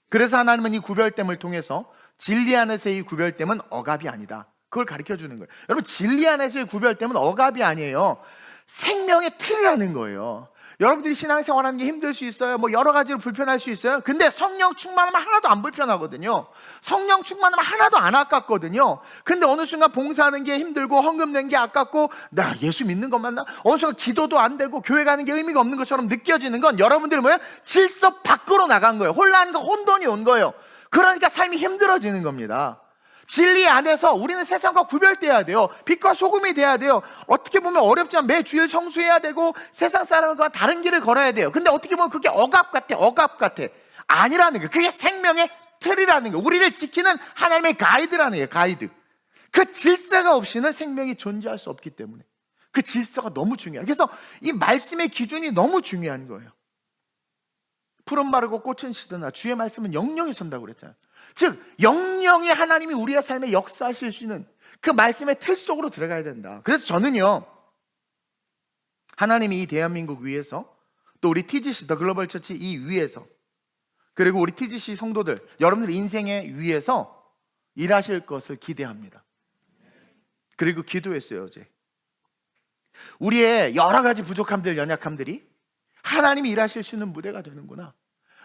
A: 그래서 하나님은 이 구별됨을 통해서 진리 안에서의 이 구별됨은 억압이 아니다, 그걸 가르쳐 주는 거예요. 여러분, 진리 안에서의 구별됨은 억압이 아니에요. 생명의 틀이라는 거예요. 여러분들이 신앙생활하는 게 힘들 수 있어요. 여러 가지로 불편할 수 있어요. 근데 성령 충만하면 하나도 안 불편하거든요. 성령 충만하면 하나도 안 아깝거든요. 근데 어느 순간 봉사하는 게 힘들고 헌금 낸 게 아깝고, 나 예수 믿는 것만 나 어느 순간 기도도 안 되고 교회 가는 게 의미가 없는 것처럼 느껴지는 건 여러분들이 뭐예요? 질서 밖으로 나간 거예요. 혼란과 혼돈이 온 거예요. 그러니까 삶이 힘들어지는 겁니다. 진리 안에서 우리는 세상과 구별돼야 돼요. 빛과 소금이 돼야 돼요. 어떻게 보면 어렵지만 매 주일 성수해야 되고 세상 사람과 다른 길을 걸어야 돼요. 근데 어떻게 보면 그게 억압 같아. 아니라는 거예요. 그게 생명의 틀이라는 거예요. 우리를 지키는 하나님의 가이드라는 거예요. 가이드. 그 질서가 없이는 생명이 존재할 수 없기 때문에 그 질서가 너무 중요해요. 그래서 이 말씀의 기준이 너무 중요한 거예요. 풀은 마르고 꽃은 시드나 주의 말씀은 영영이 선다고 그랬잖아요. 즉 영영이 하나님이 우리의 삶에 역사하실 수 있는 그 말씀의 틀 속으로 들어가야 된다. 그래서 저는요, 하나님이 이 대한민국 위에서, 또 우리 TGC 더 글로벌 처치 이 위에서 그리고 우리 TGC 성도들, 여러분들 인생의 위에서 일하실 것을 기대합니다. 그리고 기도했어요, 어제. 우리의 여러 가지 부족함들, 연약함들이 하나님이 일하실 수 있는 무대가 되는구나.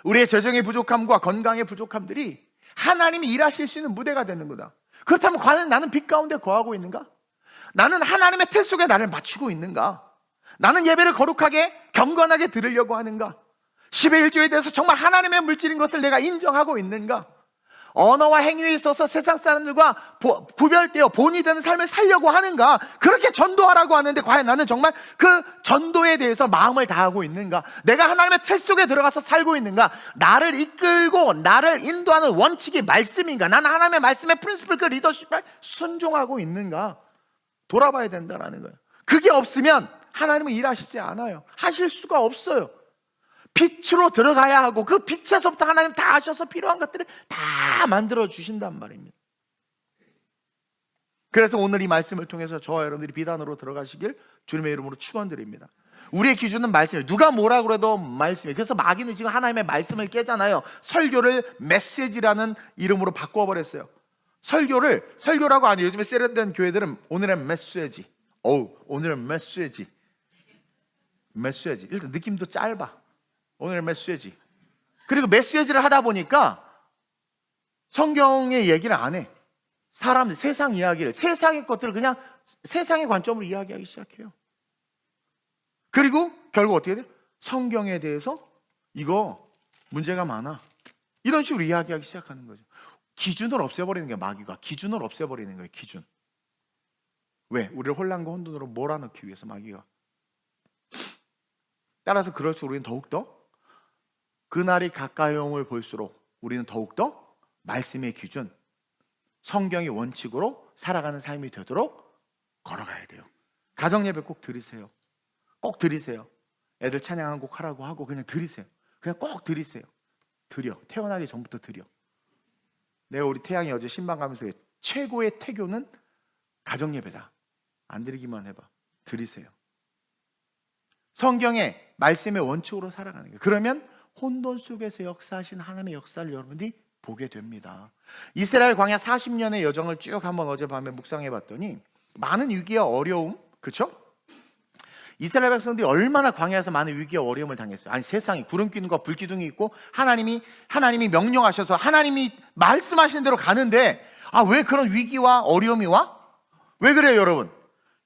A: 우리의 재정의 부족함과 건강의 부족함들이 하나님이 일하실 수 있는 무대가 되는구나. 그렇다면 과연 나는 빛 가운데 거하고 있는가? 나는 하나님의 틀 속에 나를 맞추고 있는가? 나는 예배를 거룩하게 경건하게 드리려고 하는가? 10의 1조에 대해서 정말 하나님의 물질인 것을 내가 인정하고 있는가? 언어와 행위에 있어서 세상 사람들과 구별되어 본이 되는 삶을 살려고 하는가? 그렇게 전도하라고 하는데 과연 나는 정말 그 전도에 대해서 마음을 다하고 있는가? 내가 하나님의 틀 속에 들어가서 살고 있는가? 나를 이끌고 나를 인도하는 원칙이 말씀인가? 나는 하나님의 말씀의 프린시플, 그 리더십에 순종하고 있는가? 돌아봐야 된다는 거예요. 그게 없으면 하나님은 일하시지 않아요. 하실 수가 없어요. 빛으로 들어가야 하고 그 빛에서부터 하나님 다 하셔서 필요한 것들을 다 만들어 주신단 말입니다. 그래서 오늘 이 말씀을 통해서 저와 여러분들이 비단으로 들어가시길 주님의 이름으로 축원드립니다. 우리의 기준은 말씀이에요. 누가 뭐라 그래도 말씀이에요. 그래서 마귀는 지금 하나님의 말씀을 깨잖아요. 설교를 메시지라는 이름으로 바꿔버렸어요. 설교라고 안 해요. 요즘에 세련된 교회들은 오늘은 메시지. 오늘은 메시지. 일단 느낌도 짧아. 오늘 메시지. 그리고 메시지를 하다 보니까 성경의 얘기를 안 해. 사람들, 세상 이야기를, 세상의 것들을 그냥 세상의 관점으로 이야기하기 시작해요. 그리고 결국 어떻게 돼요? 성경에 대해서 이거 문제가 많아, 이런 식으로 이야기하기 시작하는 거죠. 기준을 없애버리는 게 마귀가 기준을 없애버리는 거예요. 기준. 왜? 우리를 혼란과 혼돈으로 몰아넣기 위해서 마귀가. 따라서 그럴수록 우리는 더욱더 그날이 가까이 옴을 볼수록 우리는 더욱더 말씀의 기준, 성경의 원칙으로 살아가는 삶이 되도록 걸어가야 돼요. 가정예배 꼭 드리세요. 꼭 드리세요. 애들 찬양 한 곡 하라고 하고 그냥 드리세요. 그냥 꼭 드리세요. 드려. 태어나기 전부터 드려. 내가 우리 태양이 어제 신방 가면서 최고의 태교는 가정예배다. 안 드리기만 해봐. 드리세요. 성경의 말씀의 원칙으로 살아가는 거예요. 그러면 혼돈 속에서 역사하신 하나님의 역사를 여러분들이 보게 됩니다. 이스라엘 광야 40년의 여정을 쭉 한번 어젯밤에 묵상해 봤더니 많은 위기와 어려움, 그렇죠? 이스라엘 백성들이 얼마나 광야에서 많은 위기와 어려움을 당했어요. 아니, 세상에 구름 기둥과 불 기둥이 있고 하나님이 명령하셔서 하나님이 말씀하신 대로 가는데 왜 그런 위기와 어려움이 와? 왜 그래요, 여러분?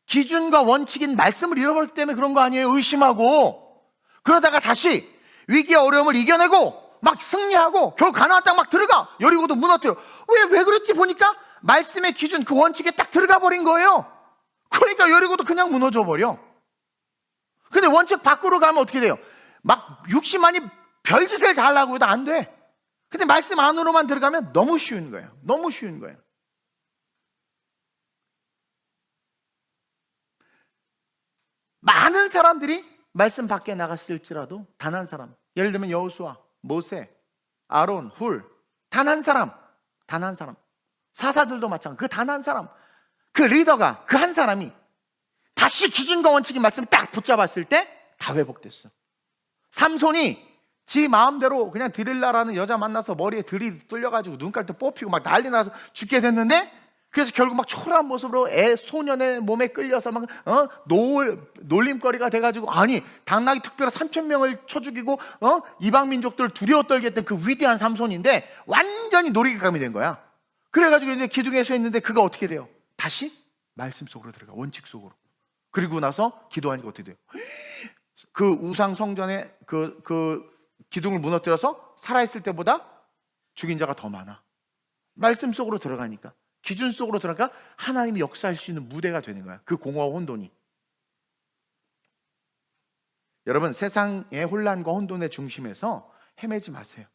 A: 기준과 원칙인 말씀을 잃어버렸기 때문에 그런 거 아니에요? 의심하고 그러다가 다시 위기와 어려움을 이겨내고 막 승리하고 결국 가나안 땅 막 들어가. 여리고도 무너뜨려. 왜 그랬지 보니까 말씀의 기준, 그 원칙에 딱 들어가 버린 거예요. 그러니까 여리고도 그냥 무너져 버려. 근데 원칙 밖으로 가면 어떻게 돼요? 막 육신만이 별짓을 다 하려고 해도 안 돼. 근데 말씀 안으로만 들어가면 너무 쉬운 거예요. 너무 쉬운 거예요. 많은 사람들이 말씀 밖에 나갔을지라도 단 한 사람, 예를 들면 여호수아, 모세, 아론, 훌, 단 한 사람, 사사들도 마찬가지. 그 단 한 사람, 그 리더가, 그 한 사람이 다시 기준과 원칙의 말씀을 딱 붙잡았을 때 다 회복됐어. 삼손이 지 마음대로 그냥 드릴라라는 여자 만나서 머리에 들이 뚫려가지고 눈깔도 뽑히고 막 난리 나서 죽게 됐는데, 그래서 결국 막 초라한 모습으로 소년의 몸에 끌려서 막 놀림거리가 돼가지고, 아니 당나귀 특별히 3,000명을 쳐 죽이고 이방 민족들을 두려워 떨게 했던 그 위대한 삼손인데 완전히 놀이감이 된 거야. 그래가지고 이제 기둥에 서 있는데 그가 어떻게 돼요? 다시 말씀 속으로 들어가, 원칙 속으로. 그리고 나서 기도하니까 어떻게 돼요? 그 우상 성전에 그 기둥을 무너뜨려서 살아있을 때보다 죽인 자가 더 많아. 말씀 속으로 들어가니까, 기준 속으로 들어가니까 하나님이 역사할 수 있는 무대가 되는 거야. 그 공허와 혼돈이. 여러분, 세상의 혼란과 혼돈의 중심에서 헤매지 마세요.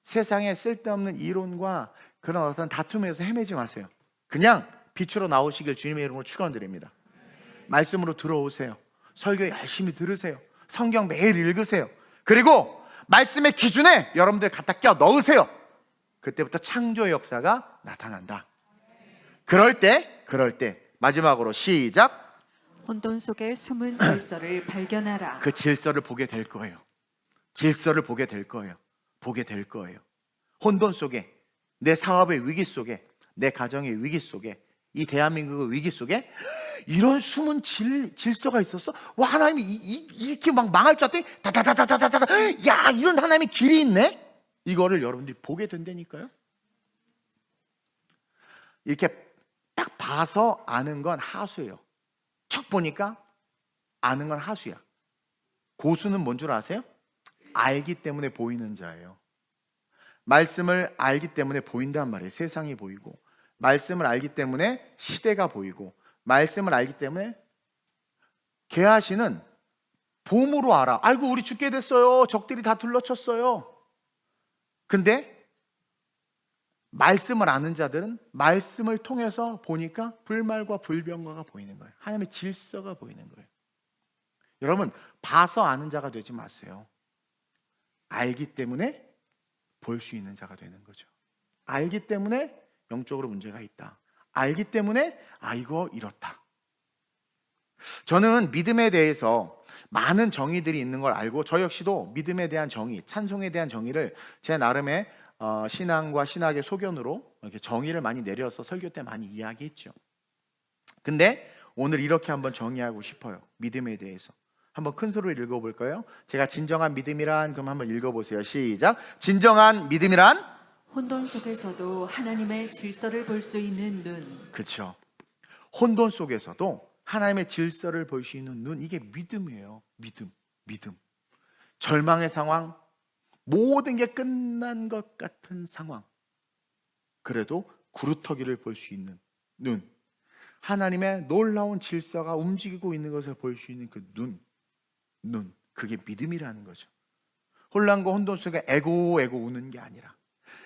A: 세상에 쓸데없는 이론과 그런 어떤 다툼에서 헤매지 마세요. 그냥 빛으로 나오시길 주님의 이름으로 축원드립니다. 말씀으로 들어오세요. 설교 열심히 들으세요. 성경 매일 읽으세요. 그리고 말씀의 기준에 여러분들 갖다 껴 넣으세요. 그때부터 창조의 역사가 나타난다. 그럴 때 마지막으로 시작.
B: 혼돈 속에 숨은 질서를 발견하라.
A: 그 질서를 보게 될 거예요. 질서를 보게 될 거예요. 보게 될 거예요. 혼돈 속에, 내 사업의 위기 속에, 내 가정의 위기 속에, 이 대한민국의 위기 속에 이런 숨은 질서가 있었어? 와, 하나님이 이렇게 막 망할 줄 알았더니 다다다다다다다, 야, 이런 하나님의 길이 있네? 이거를 여러분들이 보게 된다니까요. 이렇게 딱 봐서 아는 건 하수예요. 척 보니까 아는 건 하수야. 고수는 뭔 줄 아세요? 알기 때문에 보이는 자예요. 말씀을 알기 때문에 보인단 말이에요. 세상이 보이고, 말씀을 알기 때문에 시대가 보이고, 말씀을 알기 때문에 게하시는 봄으로 알아. 아이고, 우리 죽게 됐어요. 적들이 다 둘러쳤어요. 근데 말씀을 아는 자들은 말씀을 통해서 보니까 불말과 불병과가 보이는 거예요. 하나님의 질서가 보이는 거예요. 여러분, 봐서 아는 자가 되지 마세요. 알기 때문에 볼 수 있는 자가 되는 거죠. 알기 때문에 영적으로 문제가 있다. 알기 때문에 이거 이렇다. 저는 믿음에 대해서 많은 정의들이 있는 걸 알고, 저 역시도 믿음에 대한 정의, 찬송에 대한 정의를 제 나름의 신앙과 신학의 소견으로 이렇게 정의를 많이 내려서 설교 때 많이 이야기했죠. 근데 오늘 이렇게 한번 정의하고 싶어요. 믿음에 대해서. 한번 큰 소리로 읽어볼까요? 제가 진정한 믿음이란, 그럼 한번 읽어보세요. 시작. 진정한 믿음이란?
B: 혼돈 속에서도 하나님의 질서를 볼 수 있는 눈.
A: 그렇죠. 혼돈 속에서도 하나님의 질서를 볼 수 있는 눈, 이게 믿음이에요. 믿음. 절망의 상황, 모든 게 끝난 것 같은 상황, 그래도 구루터기를 볼 수 있는 눈, 하나님의 놀라운 질서가 움직이고 있는 것을 볼 수 있는 그 눈, 그게 믿음이라는 거죠. 혼란과 혼돈 속에 에고 우는 게 아니라,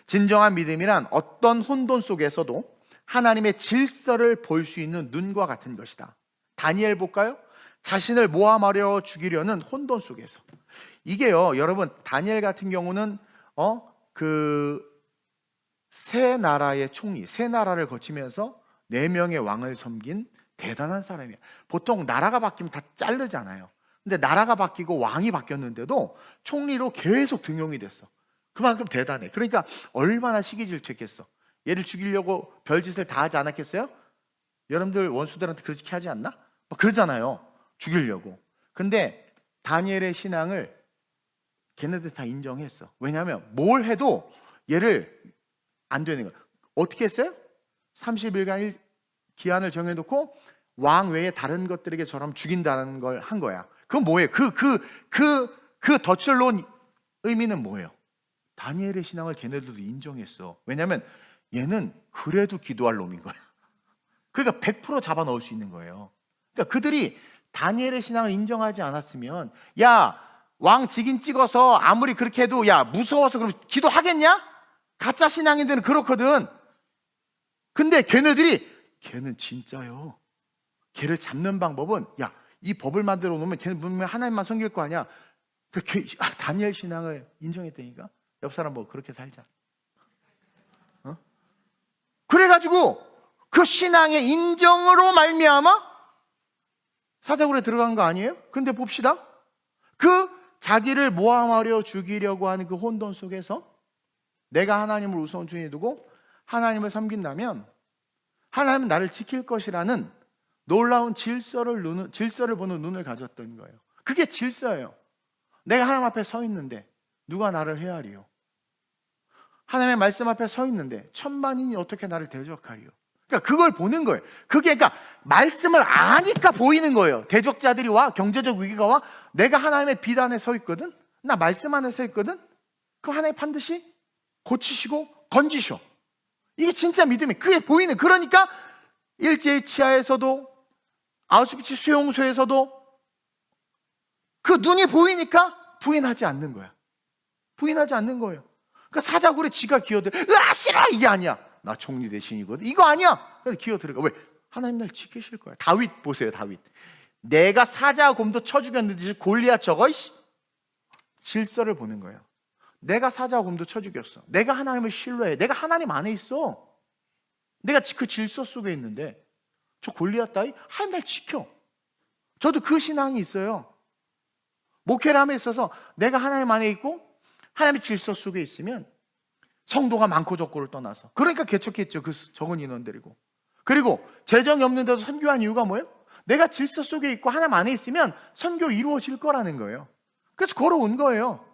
A: 진정한 믿음이란 어떤 혼돈 속에서도 하나님의 질서를 볼 수 있는 눈과 같은 것이다. 다니엘 볼까요? 자신을 모함하려 죽이려는 혼돈 속에서. 이게요, 여러분, 다니엘 같은 경우는 세 나라의 총리, 세 나라를 거치면서 4명의 왕을 섬긴 대단한 사람이에요. 보통 나라가 바뀌면 다 자르잖아요. 근데 나라가 바뀌고 왕이 바뀌었는데도 총리로 계속 등용이 됐어. 그만큼 대단해. 그러니까 얼마나 시기질투했겠어. 얘를 죽이려고 별짓을 다 하지 않았겠어요? 여러분들 원수들한테 그렇게 하지 않나? 막 그러잖아요. 죽이려고. 근데 다니엘의 신앙을 걔네들 다 인정했어. 왜냐하면 뭘 해도 얘를 안 되는 거야. 어떻게 했어요? 30일간 기한을 정해놓고 왕 외에 다른 것들에게 저럼 죽인다는 걸 한 거야. 그건 뭐예요? 그 덫을 놓은 의미는 뭐예요? 다니엘의 신앙을 걔네들도 인정했어. 왜냐하면 얘는 그래도 기도할 놈인 거야. 그러니까 100% 잡아넣을 수 있는 거예요. 그러니까 그들이 다니엘의 신앙을 인정하지 않았으면, 야, 왕 직인 찍어서 아무리 그렇게 해도 야, 무서워서 그럼 기도하겠냐? 가짜 신앙인들은 그렇거든. 근데 걔는 진짜요. 걔를 잡는 방법은, 야, 이 법을 만들어 놓으면 걔는 분명 하나님만 섬길 거 아니야. 다니엘 신앙을 인정했다니까. 옆 사람 뭐 그렇게 살자. 그래가지고 그 신앙의 인정으로 말미암아 사자굴에 들어간 거 아니에요? 근데 봅시다. 그 자기를 모함하려 죽이려고 하는 그 혼돈 속에서 내가 하나님을 우선순위에 두고 하나님을 섬긴다면 하나님은 나를 지킬 것이라는 놀라운 질서를 보는 눈을 가졌던 거예요. 그게 질서예요. 내가 하나님 앞에 서 있는데 누가 나를 헤아리요? 하나님의 말씀 앞에 서 있는데 천만인이 어떻게 나를 대적하리요? 그러니까 그걸 보는 거예요. 그게 그러니까 말씀을 아니까 보이는 거예요. 대적자들이 와, 경제적 위기가 와, 내가 하나님의 빛 안에 서 있거든, 나 말씀 안에 서 있거든. 그럼 하나님 반드시 고치시고 건지셔. 이게 진짜 믿음이, 그게 보이는. 그러니까 일제히 치하에서도 아우슈비츠 수용소에서도 그 눈이 보이니까 부인하지 않는 거야. 부인하지 않는 거예요. 그러니까 사자굴에 지가 기어들어. 싫어, 이게 아니야. 나 총리 대신이거든. 이거 아니야. 그래서 기어들어가. 왜? 하나님 날 지키실 거야. 다윗 보세요. 다윗. 내가 사자곰도 쳐 죽였는데 골리앗 저거 질서를 보는 거예요. 내가 사자곰도 쳐 죽였어. 내가 하나님을 신뢰해. 내가 하나님 안에 있어. 내가 그 질서 속에 있는데 저 골리앗 따위 하나님 날 지켜. 저도 그 신앙이 있어요. 목회를 함에 있어서 내가 하나님 안에 있고 하나님의 질서 속에 있으면 성도가 많고 적고를 떠나서, 그러니까 개척했죠. 그 적은 인원 데리고. 그리고 재정이 없는데도 선교한 이유가 뭐예요? 내가 질서 속에 있고 하나님 안에 있으면 선교 이루어질 거라는 거예요. 그래서 걸어온 거예요.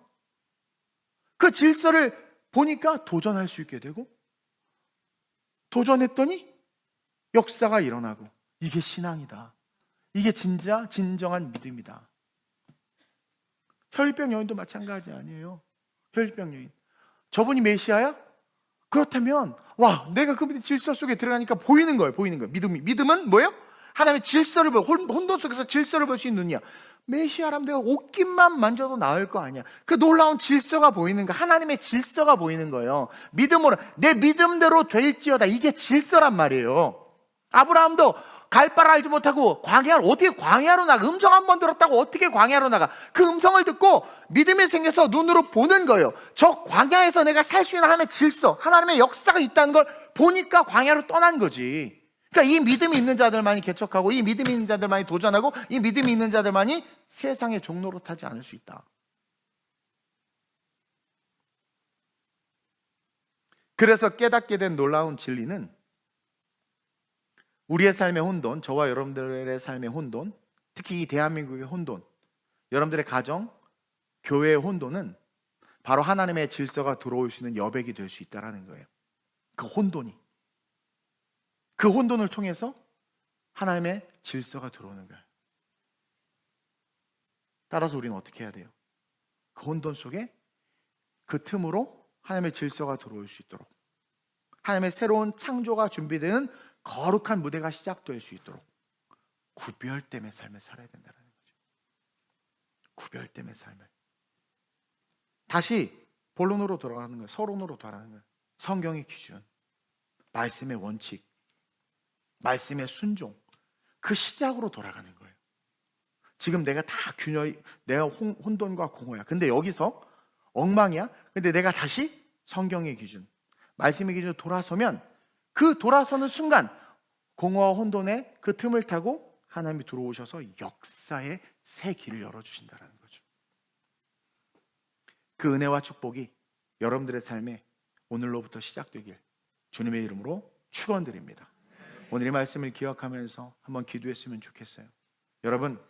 A: 그 질서를 보니까 도전할 수 있게 되고, 도전했더니 역사가 일어나고, 이게 신앙이다. 이게 진정한 믿음이다. 혈병 여인도 마찬가지 아니에요. 혈병 여인. 저분이 메시아야? 그렇다면 와, 내가 그 질서 속에 들어가니까 보이는 거예요. 보이는 거예요. 믿음은 뭐예요? 하나님의 질서를 혼돈 속에서 질서를 볼 수 있는 눈이야. 메시아라면 내가 옷깃만 만져도 나을 거 아니야. 그 놀라운 질서가 보이는 거, 하나님의 질서가 보이는 거예요. 믿음으로 내 믿음대로 될지어다. 이게 질서란 말이에요. 아브라함도 갈 바를 알지 못하고 어떻게 광야로 나가? 음성 한 번 들었다고 어떻게 광야로 나가? 그 음성을 듣고 믿음이 생겨서 눈으로 보는 거예요. 저 광야에서 내가 살 수 있는 하나님의 질서, 하나님의 역사가 있다는 걸 보니까 광야로 떠난 거지. 그러니까 이 믿음이 있는 자들만이 개척하고, 이 믿음이 있는 자들만이 도전하고, 이 믿음이 있는 자들만이 세상의 종로로 타지 않을 수 있다. 그래서 깨닫게 된 놀라운 진리는, 우리의 삶의 혼돈, 저와 여러분들의 삶의 혼돈, 특히 이 대한민국의 혼돈, 여러분들의 가정, 교회의 혼돈은 바로 하나님의 질서가 들어올 수 있는 여백이 될 수 있다는 거예요. 그 혼돈이, 그 혼돈을 통해서 하나님의 질서가 들어오는 거예요. 따라서 우리는 어떻게 해야 돼요? 그 혼돈 속에 그 틈으로 하나님의 질서가 들어올 수 있도록, 하나님의 새로운 창조가 준비되는 거룩한 무대가 시작될 수 있도록 구별됨의 삶을 살아야 된다는 거죠. 구별됨의 삶을. 다시 본론으로 돌아가는 거예요. 서론으로 돌아가는 거예요. 성경의 기준, 말씀의 원칙, 말씀의 순종, 그 시작으로 돌아가는 거예요. 지금 내가 다 균열이, 내가 혼돈과 공허야. 근데 여기서 엉망이야. 근데 내가 다시 성경의 기준, 말씀의 기준으로 돌아서면, 그 돌아서는 순간 공허와 혼돈의 그 틈을 타고 하나님이 들어오셔서 역사의 새 길을 열어주신다는 거죠. 그 은혜와 축복이 여러분들의 삶에 오늘로부터 시작되길 주님의 이름으로 축원드립니다. 오늘 이 말씀을 기억하면서 한번 기도했으면 좋겠어요. 여러분,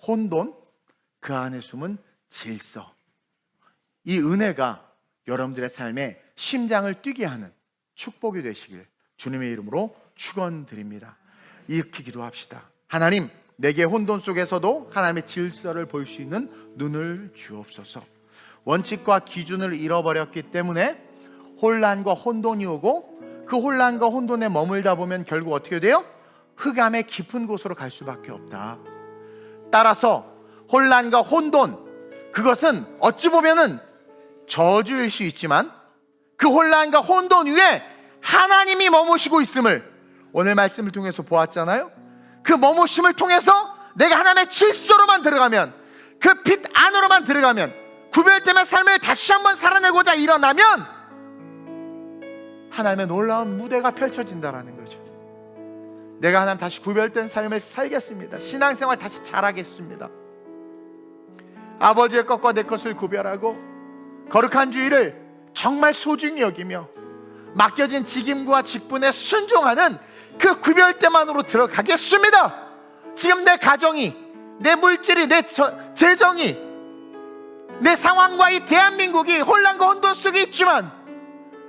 A: 혼돈, 그 안에 숨은 질서, 이 은혜가 여러분들의 삶에 심장을 뛰게 하는 축복이 되시길 주님의 이름으로 축원드립니다. 이렇게 기도합시다. 하나님, 내게 혼돈 속에서도 하나님의 질서를 볼 수 있는 눈을 주옵소서. 원칙과 기준을 잃어버렸기 때문에 혼란과 혼돈이 오고, 그 혼란과 혼돈에 머물다 보면 결국 어떻게 돼요? 흑암의 깊은 곳으로 갈 수밖에 없다. 따라서 혼란과 혼돈, 그것은 어찌 보면은 저주일 수 있지만 그 혼란과 혼돈 위에 하나님이 머무시고 있음을 오늘 말씀을 통해서 보았잖아요. 그 머무심을 통해서 내가 하나님의 질서로만 들어가면, 그 빛 안으로만 들어가면, 구별됨의 삶을 다시 한번 살아내고자 일어나면 하나님의 놀라운 무대가 펼쳐진다라는 거죠. 내가 하나님 다시 구별된 삶을 살겠습니다. 신앙생활 다시 잘하겠습니다. 아버지의 것과 내 것을 구별하고 거룩한 주의를 정말 소중히 여기며 맡겨진 직임과 직분에 순종하는 그 구별대만으로 들어가겠습니다. 지금 내 가정이, 내 물질이, 내 재정이, 내 상황과 이 대한민국이 혼란과 혼돈 속에 있지만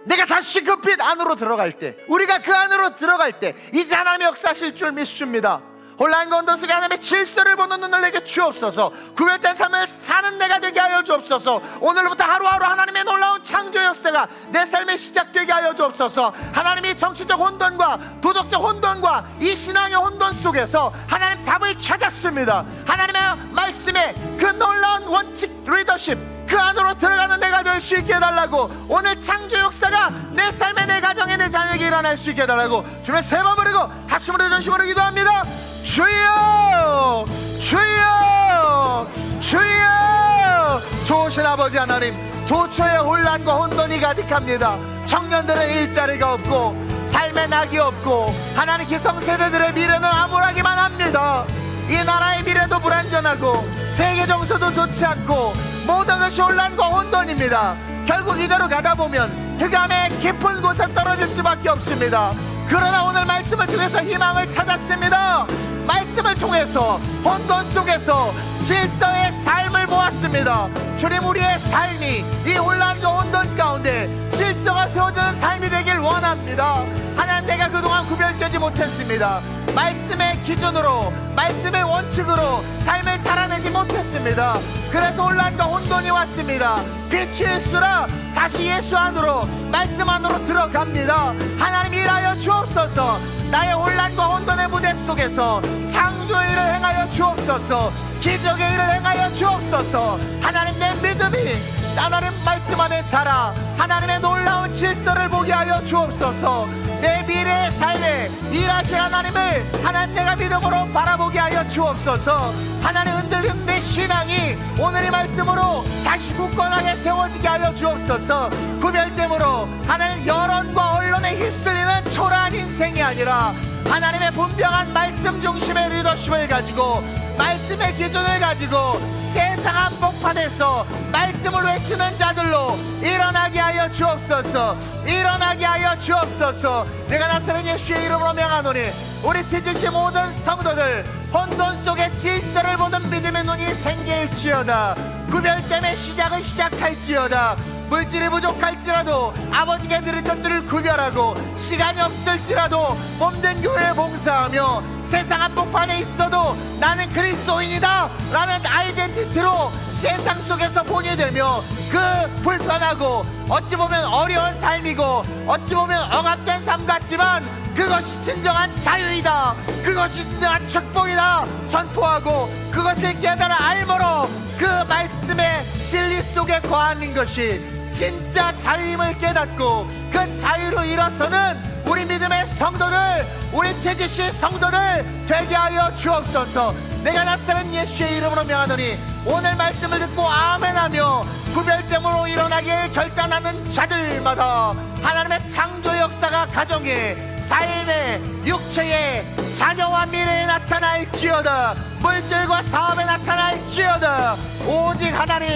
A: 내가 다시 그 빛 안으로 들어갈 때, 우리가 그 안으로 들어갈 때 이제 하나님의 역사하실 줄 믿습니다. 혼란과 혼돈 속에 하나님의 질서를 보는 눈을 내게 주옵소서. 구별된 삶을 사는 내가 되게 하여 주옵소서. 오늘부터 하루하루 하나님의 놀라운 창조 역사가 내 삶에 시작되게 하여 주옵소서. 하나님이 정치적 혼돈과 도덕적 혼돈과 이 신앙의 혼돈 속에서 하나님 답을 찾았습니다. 하나님의 말씀에 그 놀라운 원칙 리더십, 그 안으로 들어가는 내가 될 수 있게 해달라고, 오늘 창조 역사가 내 삶에, 내 가정에, 내 자녀에게 일어날 수 있게 해달라고 주님의 세 번 부르고 합심으로 전심으로 기도합니다. 주여, 주여, 주여. 좋으신 아버지 하나님, 도처에 혼란과 혼돈이 가득합니다. 청년들의 일자리가 없고 삶의 낙이 없고 하나님 기성세대들의 미래는 암울하기만 합니다. 이 나라의 미래도 불안전하고 세계 정서도 좋지 않고 모든 것이 혼란과 혼돈입니다. 결국 이대로 가다 보면 흑암의 깊은 곳에 떨어질 수밖에 없습니다. 그러나 오늘 말씀을 통해서 희망을 찾았습니다. 말씀을 통해서 혼돈 속에서 질서의 삶을 보았습니다. 주님, 우리의 삶이 이 혼란과 혼돈 가운데 질서가 세워지는 삶이 되길 원합니다. 하나님, 내가 그동안 구별되지 못했습니다. 말씀의 기준으로, 말씀의 원칙으로 삶을 살아내지 못했습니다. 그래서 혼란과 혼돈이 왔습니다. 빛이 있으라 다시 예수 안으로, 말씀 안으로 들어갑니다. 하나님, 일하여 주옵소서. 나의 혼란과 혼돈의 무대 속에서 창조의 일을 행하여 주옵소서. 기적의 일을 행하여 주옵소서. 하나님, 내 믿음이 하나님 말씀 안에 자라 하나님의 놀라운 질서를 보게 하여 주옵소서. 내 미래의 삶에 일하실 하나님을 하나님 내가 믿음으로 바라보게 하여 주옵소서. 하나님, 흔들리는 내 신앙이 오늘 이 말씀으로 다시 굳건하게 세워지게 하여 주옵소서. 구별됨으로 하나님 여론과 언론에 휩쓸리는 초라한 인생이 아니라 하나님의 분명한 말씀 중심의 리더십을 가지고, 말씀의 기준을 가지고 세상 한복판에서 말씀을 외치는 자들로 일어나게 하여 주옵소서. 일어나게 하여 주옵소서. 내가 나사렛 예수의 이름으로 명하노니 우리 TGC 모든 성도들 혼돈 속에 질서를 보는 믿음의 눈이 생길지어다. 구별됨의 시작을 시작할지어다. 물질이 부족할지라도 아버지께 드릴 것들을 구별하고, 시간이 없을지라도 몸된 교회에 봉사하며, 세상 한복판에 있어도 나는 그리스도인이다 라는 아이덴티티로 세상 속에서 보게 되며, 그 불편하고 어찌 보면 어려운 삶이고 어찌 보면 억압된 삶 같지만 그것이 진정한 자유이다, 그것이 진정한 축복이다 선포하고, 그것을 깨달아 알므로 그 말씀의 진리 속에 거하는 것이 진짜 자유임을 깨닫고, 그 자유로 일어서는 우리 믿음의 성도들, 우리 TGC 성도들 되게 하여 주옵소서. 내가 나사렛 예수의 이름으로 명하노니 오늘 말씀을 듣고 아멘하며 구별됨으로 일어나길 결단하는 자들마다 하나님의 창조 역사가 가정에, 삶에, 육체에, 자녀와 미래에 나타날지어다. 물질과 사업에 나타날지어다. 오직 하나님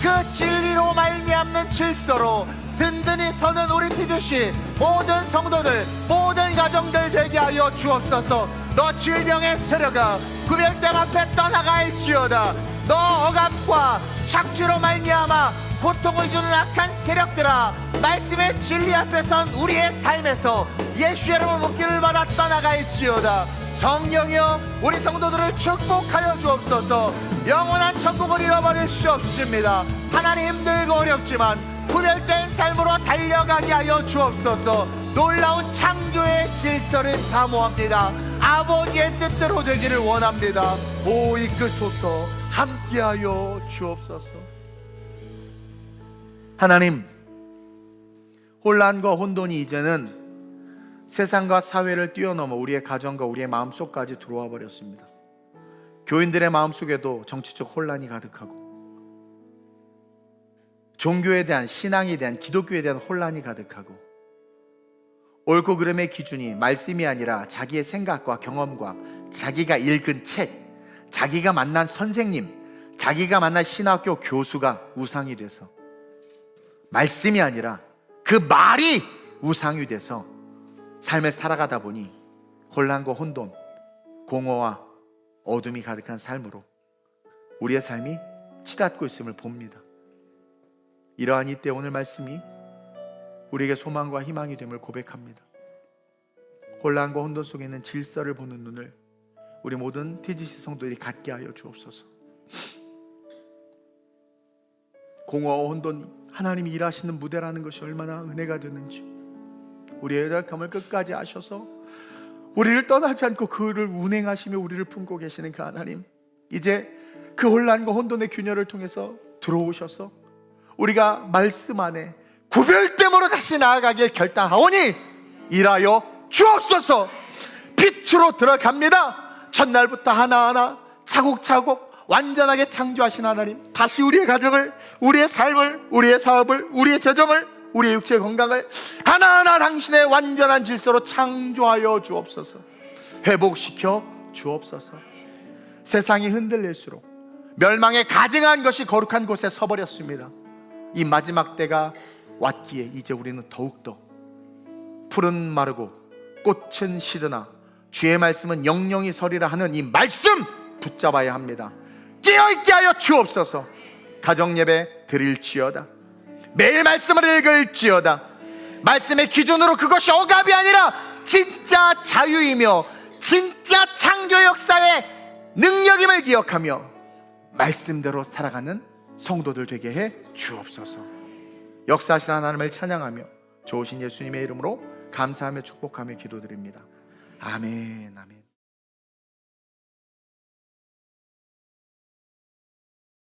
A: 그 진리로 말미암는 질서로 든든히 서는 우리 TGC 모든 성도들, 모든 가정들 되게 하여 주옵소서. 너 질병의 세력아 구별됨 앞에 떠나갈지어다. 너 억압과 착취로 말미암아 고통을 주는 악한 세력들아, 말씀의 진리 앞에 선 우리의 삶에서 예수의 이름으로 묶기를 받아 떠나갈지어다. 성령이여 우리 성도들을 축복하여 주옵소서. 영원한 천국을 잃어버릴 수 없습니다. 하나님, 힘들고 어렵지만 구별된 삶으로 달려가게 하여 주옵소서. 놀라운 창조의 질서를 사모합니다. 아버지의 뜻대로 되기를 원합니다. 오 이끄소서. 함께하여 주옵소서. 하나님, 혼란과 혼돈이 이제는 세상과 사회를 뛰어넘어 우리의 가정과 우리의 마음속까지 들어와 버렸습니다. 교인들의 마음속에도 정치적 혼란이 가득하고, 종교에 대한, 신앙에 대한, 기독교에 대한 혼란이 가득하고, 옳고 그름의 기준이 말씀이 아니라 자기의 생각과 경험과 자기가 읽은 책, 자기가 만난 선생님, 자기가 만난 신학교 교수가 우상이 돼서, 말씀이 아니라 그 말이 우상이 돼서 삶을 살아가다 보니 혼란과 혼돈, 공허와 어둠이 가득한 삶으로 우리의 삶이 치닫고 있음을 봅니다. 이러한 이때 오늘 말씀이 우리에게 소망과 희망이 됨을 고백합니다. 혼란과 혼돈 속에 있는 질서를 보는 눈을 우리 모든 TGC 성도들이 갖게 하여 주옵소서. 공허와 혼돈, 하나님이 일하시는 무대라는 것이 얼마나 은혜가 되는지, 우리의 연약함을 끝까지 아셔서 우리를 떠나지 않고 그를 운행하시며 우리를 품고 계시는 그 하나님, 이제 그 혼란과 혼돈의 균열을 통해서 들어오셔서 우리가 말씀 안에 구별됨으로 다시 나아가길 결단하오니 일하여 주옵소서. 빛으로 들어갑니다. 첫날부터 하나하나 차곡차곡 완전하게 창조하신 하나님, 다시 우리의 가정을, 우리의 삶을, 우리의 사업을, 우리의 재정을, 우리의 육체의 건강을 하나하나 당신의 완전한 질서로 창조하여 주옵소서. 회복시켜 주옵소서. 세상이 흔들릴수록 멸망에 가증한 것이 거룩한 곳에 서버렸습니다. 이 마지막 때가 왔기에 이제 우리는 더욱더 풀은 마르고 꽃은 시드나 주의 말씀은 영영이 서리라 하는 이 말씀 붙잡아야 합니다. 깨어있게 하여 주옵소서. 가정예배 드릴지어다. 매일 말씀을 읽을지어다. 말씀의 기준으로 그것이 억압이 아니라 진짜 자유이며 진짜 창조 역사의 능력임을 기억하며 말씀대로 살아가는 성도들 되게 해 주옵소서. 역사하신 하나님을 찬양하며 좋으신 예수님의 이름으로 감사하며 축복하며 기도드립니다. 아멘, 아멘.